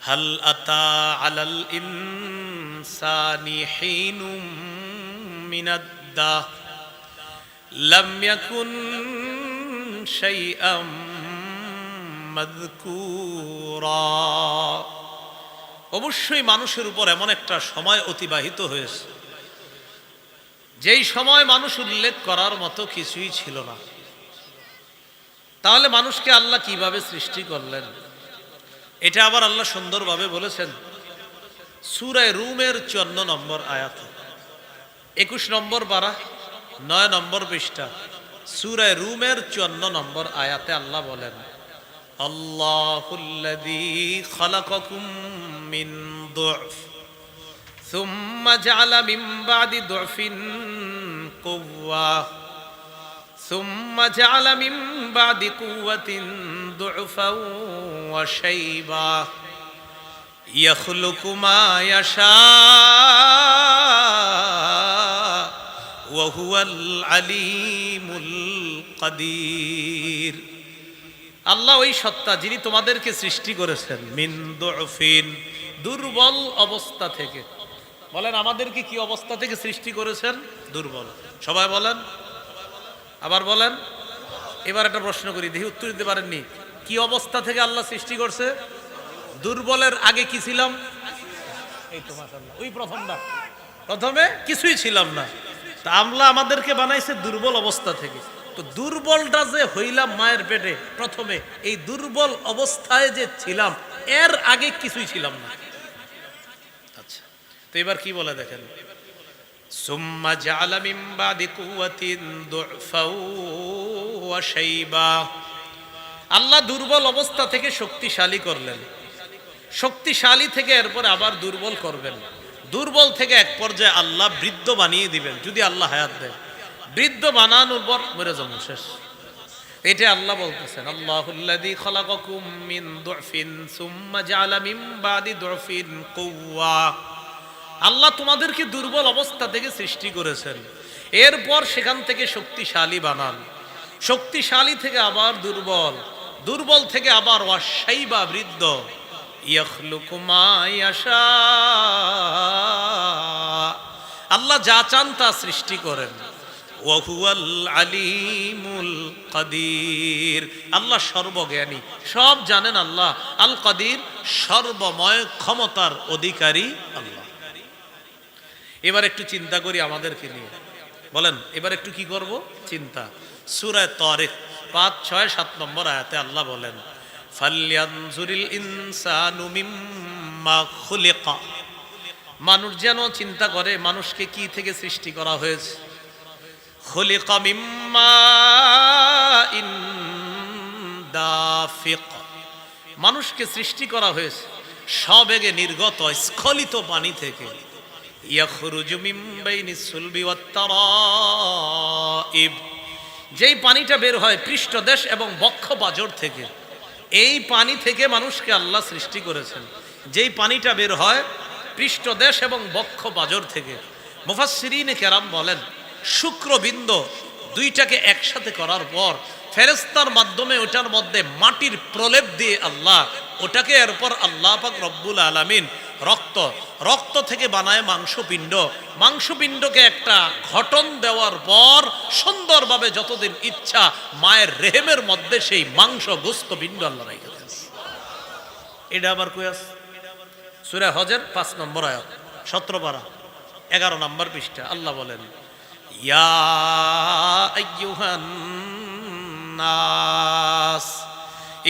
হাল আতা আলাল ইনসানি হিনুম মিনাদ দাহর লাম ইয়াকুন শাইআম মাযকুরা। অবশ্যই মানুষের উপর এমন একটা সময় অতিবাহিত হয়েছে যেই সময় মানুষ উল্লেখ করার মতো কিছুই ছিল না। তাহলে মানুষকে আল্লাহ কিভাবে সৃষ্টি করলেন এটা আবার আল্লাহ সুন্দরভাবে বলেছেন সূরা রুমের 54 নম্বর আয়াত, 21 নম্বর পারা, 9 নম্বর পৃষ্ঠা, সূরা রুমের 54 নম্বর আয়াতে আল্লাহ বলেন, আল্লাহুল্লাযী খালাকাকুম মিন দু'ফ সুম্মা জাআলা মিন বা'দি দু'ফিন কুওয়া সুম্মা জাআলা মিন বা'দি কুওয়াতিন দু'ফান ওয়া শাইবা ইয়াখলুকু মা ইয়াশা ওয়া হুয়াল আলীমুল কাদির। আল্লাহ ওই সত্তা যিনি তোমাদেরকে সৃষ্টি করেছেন মিন দু'ফিন, দুর্বল অবস্থা থেকে। বলেন আমাদেরকে কি অবস্থা থেকে সৃষ্টি করেছেন? দুর্বল। সবাই বলেন, আবার বলেন। এবার একটা প্রশ্ন করি, দেখি উত্তর দিতে পারেননি। কি অবস্থা থেকে আল্লাহ সৃষ্টি করছে? দুর্বলের আগে কি ছিলাম? এই তো মাশাআল্লাহ, ওই প্রথমে কিছুই ছিলাম না। তা আল্লাহ আমাদেরকে বানাইছে দুর্বল অবস্থা থেকে। তো দুর্বলটা যে হইলাম মায়ের পেটে প্রথমে, এই দুর্বল অবস্থায় যে ছিলাম এর আগে কিছুই ছিলাম না। আচ্ছা, তো এবার কি বলে দেখেন, সুম্মা জাআলা মিন বাদি কুওয়াতিন দু'ফাও ওয়া শাইবা। আল্লাহ দুর্বল অবস্থা থেকে শক্তিশালী করলেন, শক্তিশালী থেকে এরপর আবার দুর্বল করবেন, দুর্বল থেকে এক পর্যায়ে আল্লাহ বৃদ্ধ বানিয়ে দিবেন যদি আল্লাহ হায়াত দেয়। বৃদ্ধ বানানোর পর মরে যাবেন, শেষ। এটা আল্লাহ বলতেছেন, আল্লাহুল্লাযী খালাকাকুম মিন দু'ফিন সুম্মা জাআলা মিন বাদি দু'ফিন কুওয়া। আল্লাহ তোমাদেরকে দুর্বল অবস্থা থেকে সৃষ্টি করেছেন, এরপর সেখান থেকে শক্তিশালী বানান, শক্তিশালী থেকে আবার দুর্বল, দুর্বল থেকে আবার ওয়াশাইবা, বৃদ্ধ। ইয়াখলুকু মা ইয়াশা, আল্লাহ যা চান তা সৃষ্টি করেন। ওয়া হুয়াল আলীমুল কাদির, আল্লাহ সর্বজ্ঞানী, সব জানেন আল্লাহ। আল কাদির, সর্বময় ক্ষমতার অধিকারী আল্লাহ। এবার একটু চিন্তা করি আমাদেরকে নিয়ে, বলেন এবার একটু কি করব? চিন্তা। সূরা তারিক 5, 6, 7 নম্বর আয়াতে আল্লাহ বলেন, ফালয়ানজুরিল ইনসানু মিম্মা খুলিকা। মানুষ যেন চিন্তা করে মানুষকে কি থেকে সৃষ্টি করা হয়েছে। খুলিকা মিম্মা ইন দাফিক, মানুষকে সৃষ্টি করা হয়েছে সবেগে নির্গত স্খলিত পানি থেকে। ইয়াখরুজু মিন বাইনিস সুলবি ওয়াত তারাইব, যেই পানিটা বের হয় পৃষ্ঠদেশ এবং বক্ষ বাজর থেকে, এই পানি থেকে মানুষকে আল্লাহ সৃষ্টি করেছেন। যেই পানিটা বের হয় পৃষ্ঠদেশ এবং বক্ষ বাজর থেকে, মুফাসসিরিনে কেরাম বলেন শুক্রবিন্দ দুইটাকে একসাথে করার পর ফেরেশতার মাধ্যমে ওটার মধ্যে মাটির প্রলেপ দিয়ে আল্লাহ ওটাকে, এরপর আল্লাহ পাক রব্বুল আলামিন রক্ত থেকে বানায় মাংসপিণ্ড, মাংসপিণ্ডকে একটা ঘটন দেওয়ার পর সুন্দরভাবে যতদিন ইচ্ছা মায়ের রেহেমের মধ্যে সেই মাংস গোস্ত পিণ্ড আল্লাহ রেখে দেন। এটা আবার কই আছে? সূরা হজের 5 নম্বর আয়াত, 17 পারা, 11 নম্বর পৃষ্ঠা। আল্লাহ বলেন, ইয়া আইয়ুহান নাস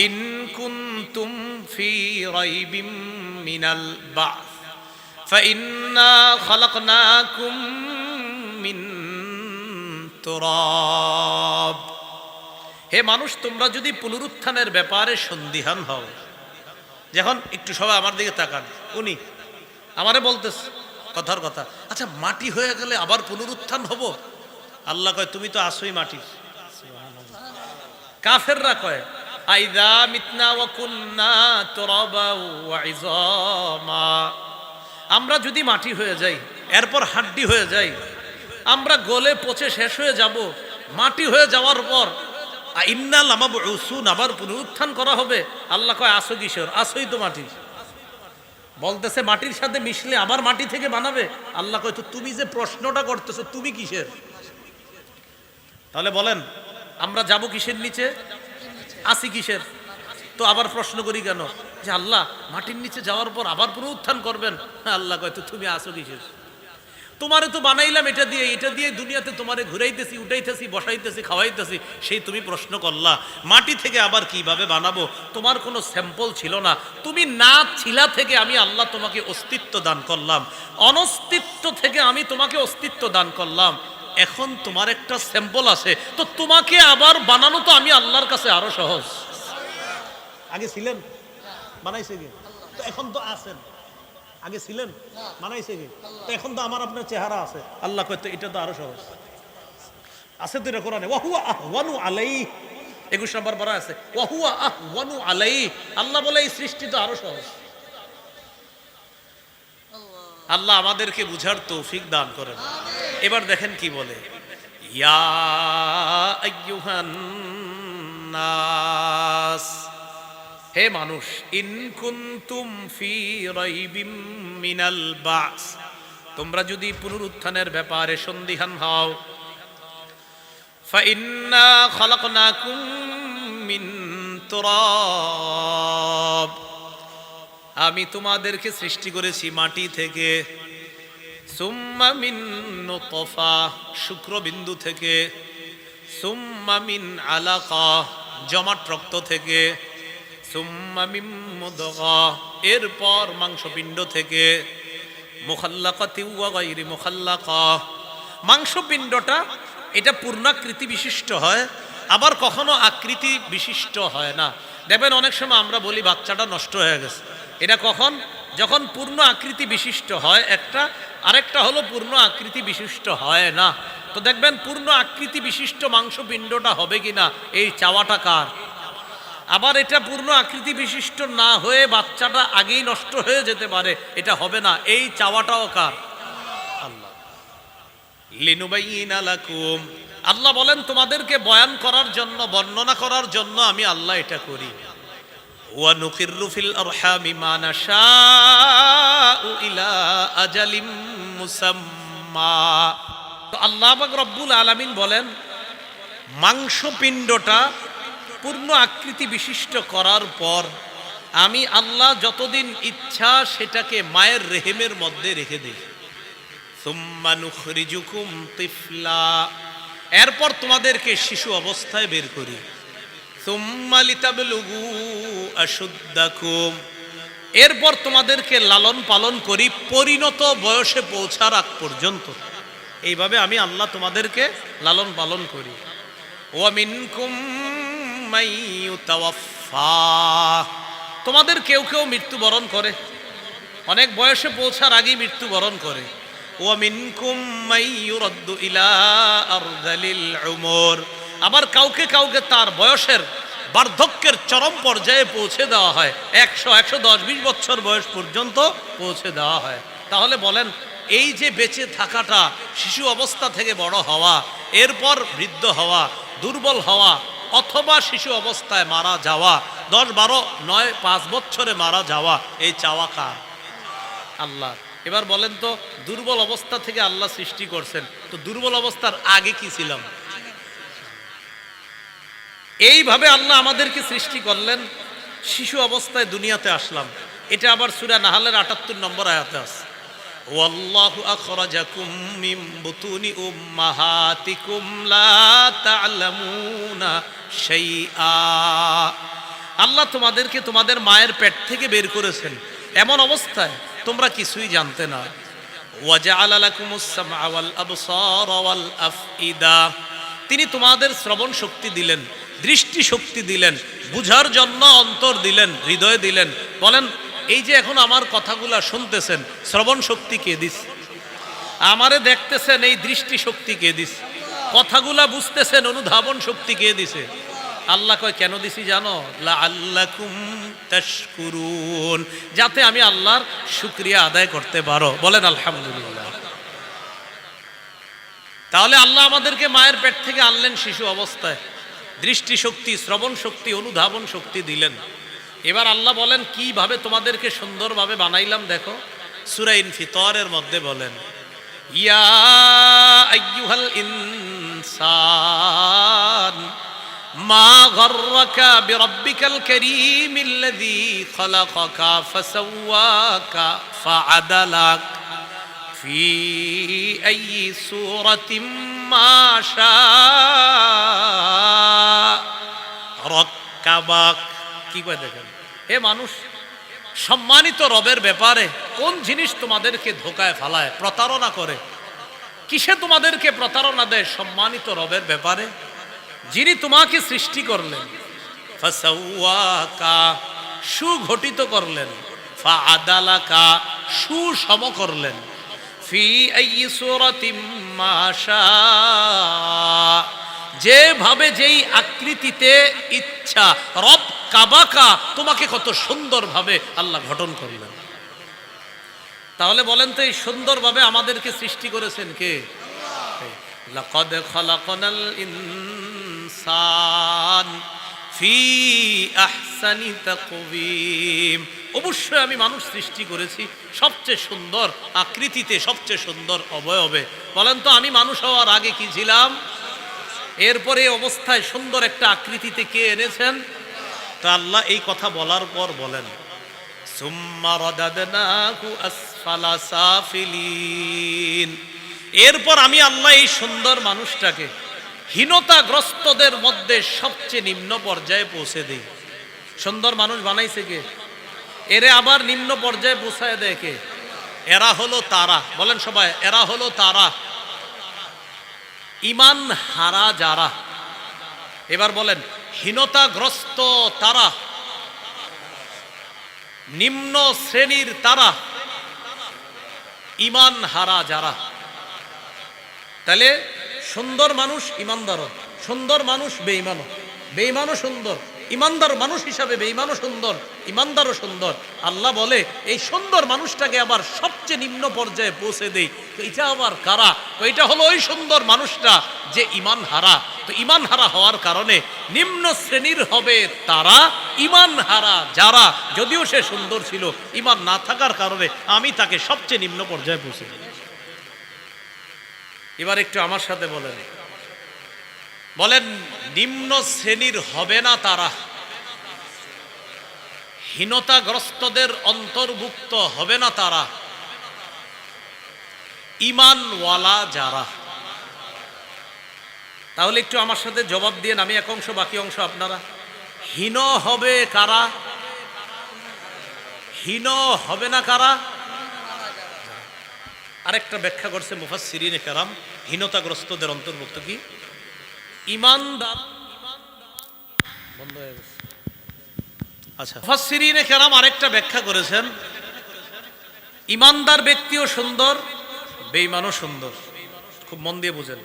ইন কুনতুম ফি রাইবিম মিনাল বা'থ ফাইন্না খালাকনাকুম মিন তুরাব। হে মানুষ, তোমরা যদি পুনরুত্থানের ব্যাপারে সন্দিহান হও, যখন একটু সবাই আমার দিকে তাকান, উনি আমারে বলতেছে কথার কথা, আচ্ছা মাটি হয়ে গেলে আবার পুনরুত্থান হব? আল্লাহ কয় তুমি তো আসোই মাটি। কাফেররা কয় আইযা মিতনা ওয়া কুন্না তুরাবা ওয়া ইযামা, আমরা যদি মাটি হয়ে যাই এরপর হাড্ডি হয়ে যাই, আমরা গলে পচে শেষ হয়ে যাব, মাটি হয়ে যাওয়ার পর ইন্নাল মাবউসুন, আবার পুনরুত্থান করা হবে। আল্লাহ কয় আসো কিশোর, আসোই তো মাটি। বলতেছে মাটির সাথে মিশলে আবার মাটি থেকে বানাবে। আল্লাহ কয় তো তুমি যে প্রশ্নটা করতেছো তুমি কিসের? তাহলে বলেন আমরা যাব কিসের নিচে, আসি কিসের? তো আবার প্রশ্ন করি কেন যে আল্লাহ মাটির নিচে যাওয়ার পর আবার পুনরুত্থান করবেন? আল্লাহ কয় তো তুমি আসো কিসের? তোমারে তো বানাইলাম এটা দিয়ে দুনিয়াতে তোমারে ঘুরাইতেছি, উঠাইতেছি, বসাইতেছি, খাওয়াইতেছি, সেই তুমি প্রশ্ন করলা মাটি থেকে আবার কিভাবে বানাবো? তোমার কোনো স্যাম্পল ছিল না, তুমি না ছিলা থেকে আমি আল্লাহ তোমাকে অস্তিত্ব দান করলাম, অনস্তিত্ব থেকে আমি তোমাকে অস্তিত্ব দান করলাম, এখন তোমার একটা স্যাম্পল আছে, তো তোমাকে আবার বানানো তো আমি আল্লাহর কাছে আরো সহজ। আগে ছিলেন, বানাইছে কি? তো এখন তো আছেন, আগে ছিলেন, মানাইছে কি? তো এখন তো আমার আপনার চেহারা আছে। আল্লাহ কয় তো এটা তো আরো সহজ আছে। তো এটা কোরআনে ওয়াহুয়া আহওয়ানু আলাইহি 21 নম্বর পারা আছে, ওয়াহুয়া আহওয়ানু আলাইহি। আল্লাহ বলে এই সৃষ্টি তো আরো সহজ। আল্লাহ আমাদেরকে বুঝার তৌফিক দান করেন। এবার দেখেন কি বলে, ইয়া আইয়ুহান নাস, হে মানুষ, ইন কুনতুম ফি রাইবিম মিনাল বাস, তোমরা যদি পুনরুত্থানের ব্যাপারে সন্দিহান হও, ফাইন্না খালাকনাকুম মিন তুরাব, আমি তোমাদেরকে সৃষ্টি করেছি মাটি থেকে, সুম্মা মিন নুতফা, শুক্রবিন্দু থেকে, সুম্মা মিন আলাকা, জমাট রক্ত থেকে, সুম্মা মিন মুদগা, এরপর মাংসপিণ্ড থেকে, মুখাল্লাকাতি ওয়া গায়রি মুখাল্লাকা, মাংসপিণ্ডটা এটা পূর্ণাকৃতি বিশিষ্ট হয়, আবার কখনো আকৃতি বিশিষ্ট হয় না। দেখবেন অনেক সময় আমরা বলি বাচ্চাটা নষ্ট হয়ে গেছে, এটা কখন? যখন পূর্ণ আকৃতি বিশিষ্ট হয় একটা, আরেকটা হলো পূর্ণ আকৃতি বিশিষ্ট হয় না। তো দেখবেন পূর্ণ আকৃতি বিশিষ্ট মাংসপিণ্ডটা হবে কিনা এই চাওয়াটা কার? আবার এটা পূর্ণ আকৃতি বিশিষ্ট না হয়ে বাচ্চাটা আগেই নষ্ট হয়ে যেতে পারে, এটা হবে না, এই চাওয়াটাও কার? আল্লাহ। লিনুবাইয়িনা লাকুম, আল্লাহ বলেন তোমাদেরকে বয়ান করার জন্য, বর্ণনা করার জন্য আমি আল্লাহ এটা করি। ওয়া নুকিররু ফিল আরহামি মা নাশাউ ইলা আজালিম মুসাম্মা। তো আল্লাহ পাক রব্বুল আলামিন বলেন মাংসপিণ্ডটা পূর্ণ আকৃতি বিশিষ্ট করার পর আমি আল্লাহ যতদিন ইচ্ছা সেটাকে মায়ের রেহেমের মধ্যে রেখে দিই। সুম্মা নুখরিজুকুম তিফলা, এরপর তোমাদেরকে শিশু অবস্থায় বের করি। সুম্মা লিতাবলুগু আশুদ্দাকুম, এরপর তোমাদেরকে লালন পালন করি পরিণত বয়সে পৌঁছার আগ পর্যন্ত। এইভাবে আমি আল্লাহ তোমাদেরকে লালন পালন করি। ওয়া মিনকুম মাইয়ুতাওয়াফফা, তোমাদের কেউ কেউ মৃত্যুবরণ করে, অনেক বয়সে পৌঁছার আগেই মৃত্যুবরণ করে। ওয়া মিনকুম মাইয়ুরাদ্দু ইলা আরযালিল উমর, আবার কাউকে কাউকে তার বয়সের বার্ধক্যের চরম পর্যায়ে পৌঁছে দেওয়া হয়, 100, 110, 20 বছর বয়স পর্যন্ত পৌঁছে দেওয়া হয়। তাহলে বলেন এই যে বেঁচে থাকাটা, শিশু অবস্থা থেকে বড় হওয়া, এরপর বৃদ্ধ হওয়া, দুর্বল হওয়া, অথবা শিশু অবস্থায় মারা যাওয়া, 10, 12, 9, 5 বছরে মারা যাওয়া, এই চাওয়া কার? আল্লাহ। এবার বলেন তো দুর্বল অবস্থা থেকে আল্লাহ সৃষ্টি করছেন, তো দুর্বল অবস্থার আগে কি ছিলাম? এইভাবে আল্লাহ আমাদেরকে সৃষ্টি করলেন, শিশু অবস্থায় দুনিয়াতে আসলাম। এটা আবার সূরা নাহলের 78 নম্বর আয়াতে আছে, ওয়াল্লাহু আখরাজাকুম মিন বুতুনি উম্মাহাতিকুম লা তা'লামুনা শাইআ, আল্লাহ তোমাদেরকে তোমাদের মায়ের পেট থেকে বের করেছেন এমন অবস্থায় তোমরা কিছুই জানতে না। ওয়া জাআলা লাকুমুস সামআ ওয়াল আবসারা ওয়াল আফইদা, তিনি তোমাদের শ্রবণ শক্তি দিলেন, দৃষ্টি শক্তি দিলেন, বুঝার জন্য অন্তর দিলেন, হৃদয় দিলেন। বলেন এই যে এখন আমার কথাগুলা শুনতেছেন, শ্রবণ শক্তি কে দিস? আমারে দেখতেছেন, এই দৃষ্টি শক্তি কে দিস? কথাগুলা বুঝতেছেন, অনুধাবন শক্তি কে দিছে? আল্লাহ কয় কেন দিছি জানো? লাআল্লাকুম তাশকুরুন, যাতে আমি আল্লাহর শুকরিয়া আদায় করতে পারো। বলেন আলহামদুলিল্লাহ। তাহলে আল্লাহ আমাদেরকে মায়ের পেট থেকে আনলেন শিশু অবস্থায়, দৃষ্টি শক্তি, শ্রবণ শক্তি, অনুধাবন শক্তি দিলেন। এবার আল্লাহ বলেন কিভাবে তোমাদেরকে সুন্দরভাবে বানাইলাম দেখো, সূরা ইনফিতরের মধ্যে বলেন, ইয়া আইয়ুহাল ইনসান মা গররাকা বিরাব্বিকাল কারীমিল্লাযী খালাকাকা ফাসাওয়াকা ফাআদালাক ফি আইয়ি সূরাতিম মা শাআ রাক্কাবাক। কি কয় দেখেন, হে মানুষ, সম্মানিত রবের ব্যাপারে কোন জিনিস তোমাদেরকে ধোকায় ফালায়, প্রতারণা করে? কিসে তোমাদেরকে প্রতারণা দেয়? সম্মানিত রবের ব্যাপারে, যিনি তোমাকে সৃষ্টি করলেন, ফাসাওয়াকা সুগঠিত করলেন, ফাআদালাকা সুসম করলেন, ফি আইয়ি সূরাতিম মা শাআ যেভাবে যেই আকৃতিতে ইচ্ছা, রব কাবাকা তোমাকে কত সুন্দরভাবে আল্লাহ গঠন করলেন। তাহলে বলেন তো, এই সুন্দরভাবে আমাদেরকে সৃষ্টি করেছেন কে? লাকাদ খালাকনাল ইনসান ফি আহসানি তাকওয়িম। অবশ্যই আমি মানুষ সৃষ্টি করেছি সবচেয়ে সুন্দর আকৃতিতে, সবচেয়ে সুন্দর অবয়বে। বলেন তো, আমি মানুষ হওয়ার আগে কি ছিলাম? এরপরে এই অবস্থায় সুন্দর একটা আকৃতিতে কে এনেছেন? তা আল্লাহ এই কথা বলার পর বলেন, সুম্মা রাদাদনাহু আসফালা সাফিলিন। এরপর আমি আল্লাহ এই সুন্দর মানুষটাকে হীনতাগ্রস্তদের মধ্যে সবচেয়ে নিম্ন পর্যায়ে পৌঁছে দেই। সুন্দর মানুষ বানাইছে কে? এরে আবার নিম্ন পর্যায়ে পৌঁছায় দেয় কে? এরা হলো তারা। বলেন সবাই, এরা হলো তারা, ইমান হারা যারা। এবার বলেন, হীনতাগ্রস্ত তারা, নিম্ন শ্রেণীর তারা, ইমান হারা যারা। তাহলে সুন্দর মানুষ ইমানদারও, সুন্দর মানুষ বেঈমানও, বেঈমানও সুন্দর, ইমানদার মানুষ হিসাবে বেঈমানও সুন্দর, ইমানদারও সুন্দর। আল্লাহ বলে এই সুন্দর মানুষটাকে আবার সবচেয়ে নিম্ন পর্যায়ে পৌঁছে দেই। তো এটা আবার কারা? তো এটা হলো ওই সুন্দর মানুষটা যে ইমান হারা। তো ইমান হারা হওয়ার কারণে নিম্ন শ্রেণীর হবে তারা, ইমান হারা যারা। যদিও সে সুন্দর ছিল, ইমান না থাকার কারণে আমি তাকে সবচেয়ে নিম্ন পর্যায়ে পৌঁছে দিই। এবার একটু আমার সাথে বলেন, বলেন নিম্ন শ্রেণীর হবে না তারা, হীনতাগ্রস্তদের অন্তর্ভুক্ত হবে না তারা, ঈমানওয়ালা যারা। তাহলে একটু আমার সাথে জবাব দিয়ে, আমি এক অংশ বাকি অংশ আপনারা। হীন হবে কারা? হীন হবে না কারা? আরেকটা ব্যাখ্যা করছে মুফাসসিরিনে কেরাম, হীনতাগ্রস্তদের অন্তর্ভুক্ত কি? ইমানদার। বন্ধ হয়ে গেছে। আচ্ছা, মুফাসসিরিনে কেরাম আরেকটা ব্যাখ্যা করেছেন, ইমানদার ব্যক্তিও সুন্দর, বেঈমানও সুন্দর। খুব মন দিয়ে বুঝেন।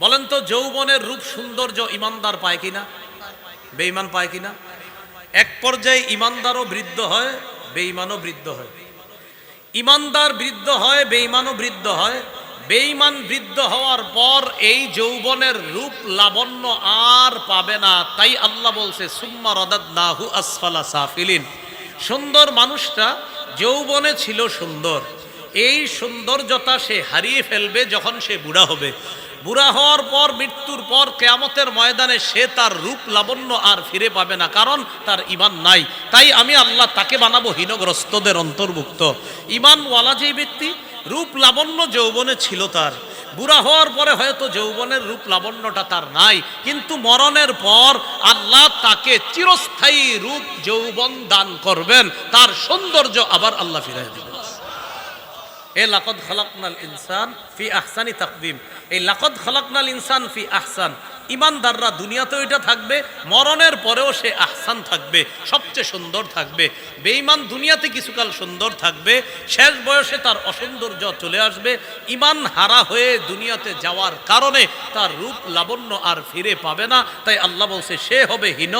বলেন তো, যৌবনের রূপ সৌন্দর্য ইমানদার পায় কিনা, বেঈমান পায় কিনা? এক পর্যায়ে ইমানদারও বৃদ্ধ হয়, বেঈমানও বৃদ্ধ হয়। ইমানদার বৃদ্ধ হয়, বেঈমানও বৃদ্ধ হয়। বেঈমান বৃদ্ধ হওয়ার পর এই যৌবনের রূপ লাবণ্য আর পাবে না। তাই আল্লাহ বলছে, সুম্মা রাদাদনাহু আসফালা সাফিলিন। সুন্দর মানুষটা যৌবনে ছিল সুন্দর, এই সৌন্দর্যতা সে হারিয়ে ফেলবে যখন সে বুড়া হবে। বুড়া হওয়ার পর, মৃত্যুর পর কিয়ামতের ময়দানে সে তার রূপ লাবণ্য আর ফিরে পাবে না, কারণ তার ঈমান নাই। তাই আমি আল্লাহ তাকে বানাবো হীনগ্রস্তদের অন্তর্ভুক্ত। ঈমানওয়ালা যে ব্যক্তি, রূপ লাবণ্য যৌবনে ছিল তার, বুড়া হওয়ার পরে হয়তো যৌবনের রূপ লাবণ্যটা তার নাই, কিন্তু মরণের পর আল্লাহ তাকে চিরস্থায়ী রূপ যৌবন দান করবেন, তার সৌন্দর্য আবার আল্লাহ ফিরাই দিবেন। এই লাকাদ খালাকনাল ইনসান ফি আহসানি তাকওয়িম, এই লাকাদ খালাকনাল ইনসান ফি আহসান, ইমানদাররা দুনিয়াতেও এটা থাকবে, মরণের পরেও সে আহসান থাকবে, সবচেয়ে সুন্দর থাকবে। বেঈমান দুনিয়াতে কিছুকাল সুন্দর থাকবে, শেষ বয়সে তার অসৌন্দর্য চলে আসবে। ঈমান হারা হয়ে দুনিয়াতে যাওয়ার কারণে তার রূপ লাবণ্য আর ফিরে পাবে না। তাই আল্লাহ বলছে সে হবে হীন,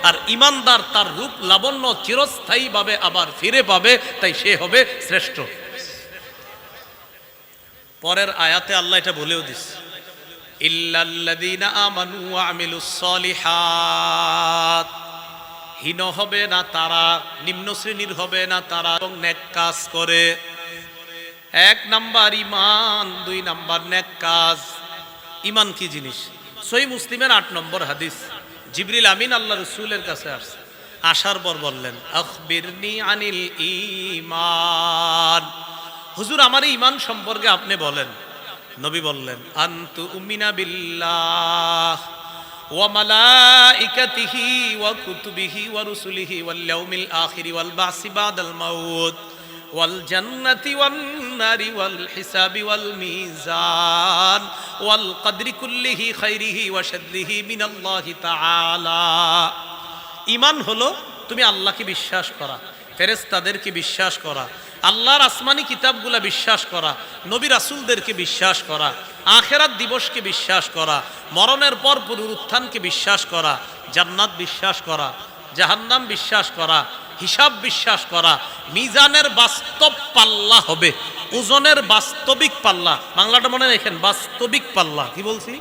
আর ঈমানদার তার রূপ লাবণ্য চিরস্থায়ীভাবে আবার ফিরে পাবে, তাই সে হবে শ্রেষ্ঠ। পরের আয়াতে আল্লাহ এটা বলেও দিস, ইল্লাল্লাযীনা আমানু ওয়া আমিলুস সলিহাত। হীন হবে না তারা, নিম্ন শ্রেণীর হবে না তারা, এবং নেক কাজ করে। 1 নাম্বার ঈমান, 2 নাম্বার নেক কাজ। ঈমান কি জিনিস? সহিহ মুসলিমের 8 নম্বর হাদিস, জিবরিল আমিন আল্লাহ রাসূলের কাছে আসছে, আসার পর বললেন আখবিরনি আনিল ঈমান, হুজুর আমার ঈমান সম্পর্কে আপনি বলেন। নবী বললেন আনতু উমিনা বিল্লাহ ওয়া মালাইকাতিহি ওয়া কুতুবিহি ওয়া রুসুলিহি ওয়াল ইয়াউমিল আখিরি ওয়াল বাসি বাদাল মাউত ওয়াল জান্নাতি ওয়ান নারি ওয়াল হিসাবি ওয়াল মিজান ওয়াল কদরি কুল্লিহি খাইরিহি ওয়া শাররিহি মিনাল্লাহি তাআলা। ঈমান হলো তুমি আল্লাহকে বিশ্বাস করা, ফেরেশতাদেরকে বিশ্বাস করা, আল্লাহর আসমানি কিতাবগুলা বিশ্বাস করা, নবী রাসূলদেরকে বিশ্বাস করা, আখিরাত দিবসকে বিশ্বাস করা, মরণের পর পুনরুত্থানকে বিশ্বাস করা, জান্নাত বিশ্বাস করা, জাহান্নাম বিশ্বাস করা, হিসাব বিশ্বাস করা, মিজানের বাস্তব পাল্লা হবে, ওজনের বাস্তবিক পাল্লা। বাংলাটা মনে রাখেন, বাস্তবিক পাল্লা। কি বলছি?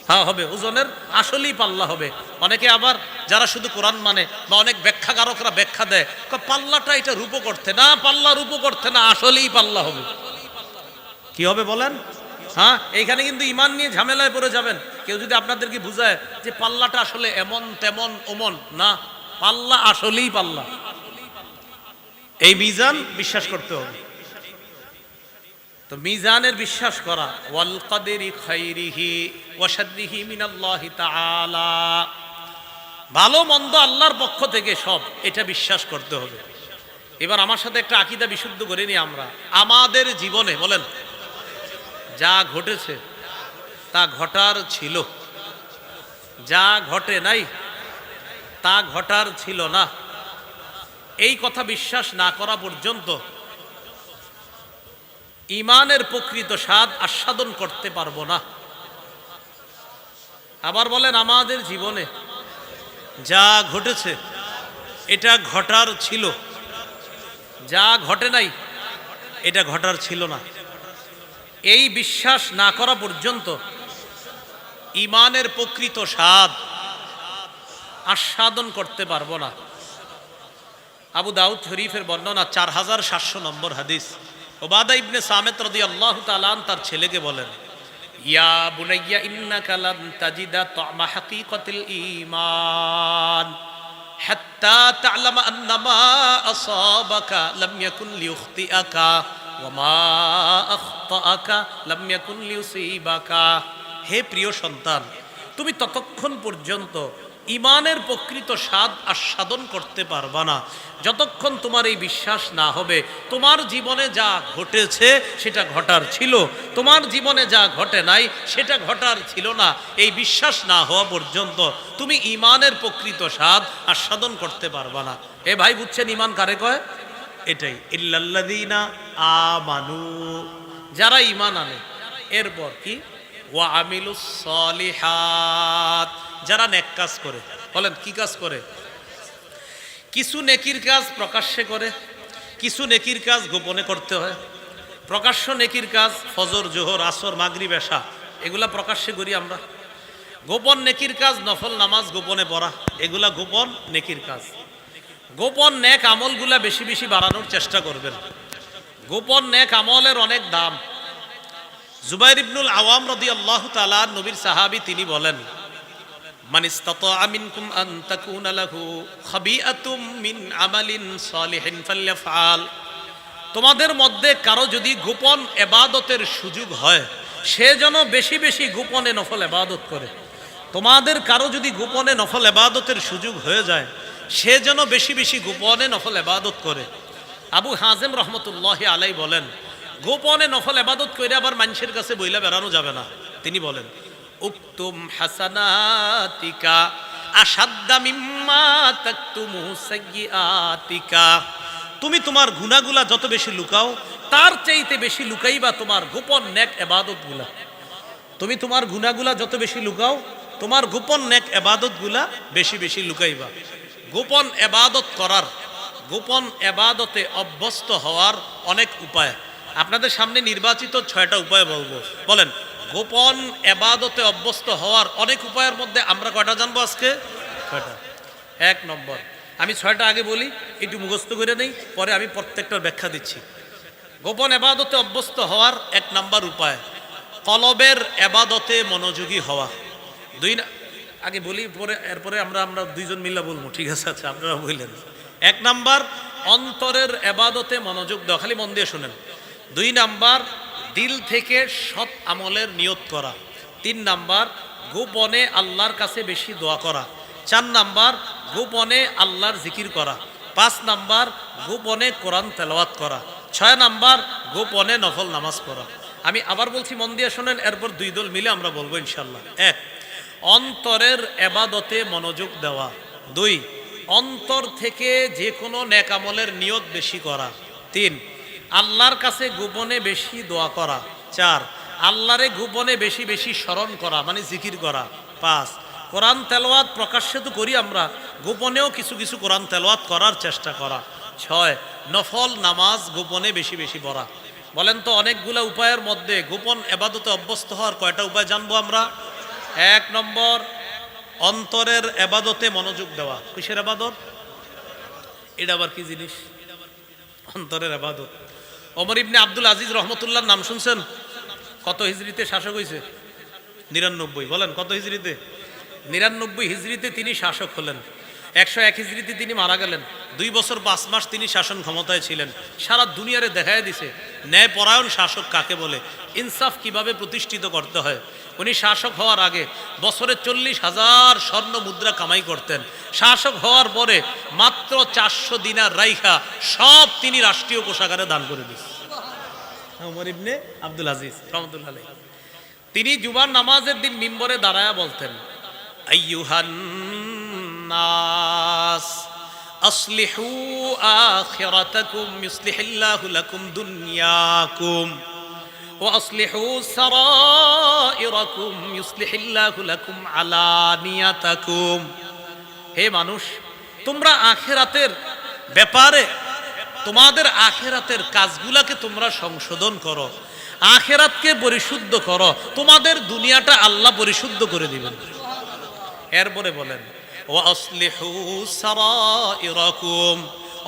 হ্যাঁ হবে, ওজনের আসলেই পাল্লা হবে। অনেকে আবার যারা শুধু কোরআন মানে বা অনেক ব্যাখ্যাকারকরা ব্যাখ্যা দেয়, পাল্লাটা এটা রূপ করতে না, পাল্লা রূপ করতে না, আসলেই পাল্লা হবে। কি হবে বলেন? হ্যাঁ, এইখানে কিন্তু ঈমান নিয়ে ঝামেলায় পড়ে যাবেন। কেউ যদি আপনাদেরকে বুঝায় যে পাল্লাটা আসলে এমন তেমন ওমন না, পাল্লা আসলেই পাল্লা। এই মিজান বিশ্বাস করতে হবে। তো মিজানের বিশ্বাস করা, ওয়াল কদরি খাইরিহি ওয়া শাররিহি মিনাল্লাহি তাআলা, ভালো মন্দ আল্লাহর পক্ষ থেকে সব, এটা বিশ্বাস করতে হবে। এবার আমার সাথে একটা আকীদা বিশুদ্ধ করে নিই আমরা। আমাদের জীবনে বলেন যা ঘটেছে তা ঘটার ছিল, যা ঘটে নাই তা ঘটার ছিল না, এই কথা বিশ্বাস না করা পর্যন্ত ঈমানের প্রকৃত স্বাদ আস্বাদন করতে পারবো না। আবার বলেন আমাদের জীবনে যা ঘটেছে এটা ঘটার ছিল, যা ঘটে নাই এটা ঘটার ছিল না, এই বিশ্বাস না করা পর্যন্ত ঈমানের প্রকৃত স্বাদ আস্বাদন করতে পারবো না। আবু দাউদ শরীফের বর্ণনা 4700 নম্বর হাদিস, উবাদা ইবনে সামিত রাদিয়াল্লাহু তাআলা তার ছেলেকে বলেন ইয়া বুনাইয়া ইন্নাকা লান তাজিদা তা'মা হাকীকাতিল ঈমান হাত্তা তা'লামা আন্না মা আসাবাকা লাম ইয়াকুন লিইখতিআকা ওয়া মা আখতাআকা লাম ইয়াকুন লিইউসিবাকা। হে প্রিয় সন্তান, তুমি ততক্ষণ পর্যন্ত ঈমানের প্রকৃত স্বাদ আস্বাদন করতে পারবা না যতক্ষণ তোমার এই বিশ্বাস না হবে তোমার জীবনে যা ঘটেছে সেটা ঘটার ছিল, তোমার জীবনে যা ঘটে নাই সেটা ঘটার ছিল না। এই বিশ্বাস না হওয়া পর্যন্ত তুমি ঈমানের প্রকৃত স্বাদ আস্বাদন করতে পারবা না। এ ভাই বুঝছেন ঈমান কারে কয়? এটাই, ইল্লাল্লাযীনা আমানু, যারা ঈমান আনে। এরপর কি? ওয়া আমিলুস সলিহাত, যারা নেক কাজ করে। বলেন কি কাজ করে? কিছু নেকির কাজ প্রকাশ্যে করে, কিছু নেকির কাজ গোপনে করতে হয়। প্রকাশ্য নেকির কাজ ফজর, জোহর, আসর, মাগরিব, এশা, এগুলা প্রকাশ্যে করি আমরা। গোপন নেকির কাজ নফল নামাজ গোপনে পড়া, এগুলা গোপন নেকির কাজ। গোপন নেক আমলগুলা বেশি বেশি বাড়ানোর চেষ্টা করবেন। গোপন নেক আমলের অনেক দাম। জুবাইর ইবনুল আওয়াম রাদিয়াল্লাহু তাআলা নবীর সাহাবী, তিনি বলেন মান ইসতাতাআ মিনকুম আন তাকুনা লাহু খাবিআতুম মিন আমালিন সালিহিন ফালইফআল। তোমাদের মধ্যে কারো যদি গোপন ইবাদতের সুযোগ হয় সে যেন বেশি বেশি গোপনে নফল ইবাদত করে। তোমাদের কারো যদি গোপনে নফল ইবাদতের সুযোগ হয়ে যায় সে যেন বেশি বেশি গোপনে নফল ইবাদত করে। আবু হাজেম রহমতুল্লাহি আলাইহি বলেন গোপনে নফল ইবাদত করে আবার মানুষের কাছে বইলা বেড়ানো যাবে না। তিনি বলেন উকতুম হাসানাতিকা আশাদ্দা মিম্মা তাকতুমু সাইয়্যাতিকা। তুমি তোমার গুনাহগুলা যত বেশি লুকাও তার চাইতে বেশি লুকাইবা তোমার গোপন নেক ইবাদতগুলা। তুমি তোমার গুনাহগুলা যত বেশি লুকাও তোমার গোপন নেক ইবাদতগুলা বেশি বেশি লুকাইবা। গোপন ইবাদত করার, গোপন ইবাদতে অভ্যস্ত হওয়ার অনেক উপায়। আপনাদের সামনে নির্বাচিত 6টা উপায় বলবো। বলেন গোপন ইবাদতে অভ্যস্ত হওয়ার অনেক উপায়ের মধ্যে আমরা কয়টা জানবো আজকে? 6টা। এক নম্বর, আমি 6টা আগে বলি, একটু মুখস্থ করে নেই, পরে আমি প্রত্যেকটার ব্যাখ্যা দিচ্ছি। গোপন এবাদতে অভ্যস্ত হওয়ার 1 নাম্বার উপায় কলবের এবাদতে মনোযোগী হওয়া। আগে বলি, পরে এরপরে আমরা দুইজন মিল্লা বলবো, ঠিক আছে? আচ্ছা, আপনারা বললেন। 1 নাম্বার অন্তরের এবাদতে মনোযোগ দেওয়া, খালি মন দিয়ে শোনেন। 2 নাম্বার দিল থেকে সৎ আমলের নিয়ত করা। 3 নাম্বার গোপনে আল্লাহর কাছে বেশি দোয়া করা। 4 নাম্বার গোপনে আল্লাহর জিকির করা। 5 নাম্বার গোপনে কোরআন তেলাওয়াত করা। 6 নাম্বার গোপনে নফল নামাজ পড়া। আমি আবার বলছি, মন দিয়ে শোনেন, এরপর 2 দল মিলে আমরা বলবো ইনশাল্লাহ। 1, অন্তরের এবাদতে মনোযোগ দেওয়া। 2, অন্তর থেকে যে কোনো নেক আমলের নিয়ত বেশি করা। 3, আল্লাহর কাছে গোপনে বেশি দোয়া করা। 4, আল্লাহরে গোপনে বেশি বেশি স্মরণ করা, মানে জিকির করা। 5, কোরআন তেলাওয়াত প্রকাশ্যে তো করি আমরা, গোপনেও কিছু কিছু কোরআন তেলাওয়াত করার চেষ্টা করা। 6, নফল নামাজ গোপনে বেশি বেশি পড়া। বলেন তো, অনেকগুলা উপায়ের মধ্যে গোপন এবাদতে অভ্যস্ত হওয়ার কয়টা উপায় জানবো আমরা? 1 নম্বর, অন্তরের এবাদতে মনোযোগ দেওয়া। কিসের এবাদত? এটা আবার কি জিনিস? অন্তরের এবাদত। ওমর ইবনে আব্দুল আজিজ রহমতুল্লাহর নাম শুনছেন? কত হিজরিতে শাসক হয়েছে? 99। বলেন কত হিজরিতে? 99 হিজরিতে তিনি শাসক হলেন। 101 হিজরিতে তিনি মারা গেলেন। 2 বছর 5 মাস তিনি শাসন ক্ষমতায় ছিলেন। সারা দুনিয়ারে দেখায় দিছে ন্যায়পরায়ণ শাসক কাকে বলে, ইনসাফ কিভাবে প্রতিষ্ঠিত করতে হয়। উনি শাসক হওয়ার আগে বছরে 40,000 স্বর্ণ মুদ্রা কামাই করতেন। শাসক হওয়ার পরে মাত্র 400 দিনার রাইখা সব তিনি রাষ্ট্রীয় কোষাগারে দান করে দিয়েছেন। ওমর ইবনে আব্দুল আজিজ রহমতুল্লাহ আলাইহি, তিনি জুমার নামাজের দিন মিম্বরে দাঁড়ায়া বলতেন, আইয়ুহান নাস আসলিহু আখিরাতাকুম ইউসলিহিল্লাহু লাকুম দুনিয়াকুম ওয়া আসলিহু সারাইরাকুম ইউসলিহিল্লাহু লাকুম আলানিয়াতাকুম। হে মানুষ, তোমরা আখিরাতের ব্যাপারে তোমাদের আখিরাতের কাজগুলাকে তোমরা সংশোধন করো, আখিরাতকে পরিশুদ্ধ করো, তোমাদের দুনিয়াটা আল্লাহ পরিশুদ্ধ করে দিবেন। এরপরে বলেন, ওয়া আসলিহু সারাইরাকুম,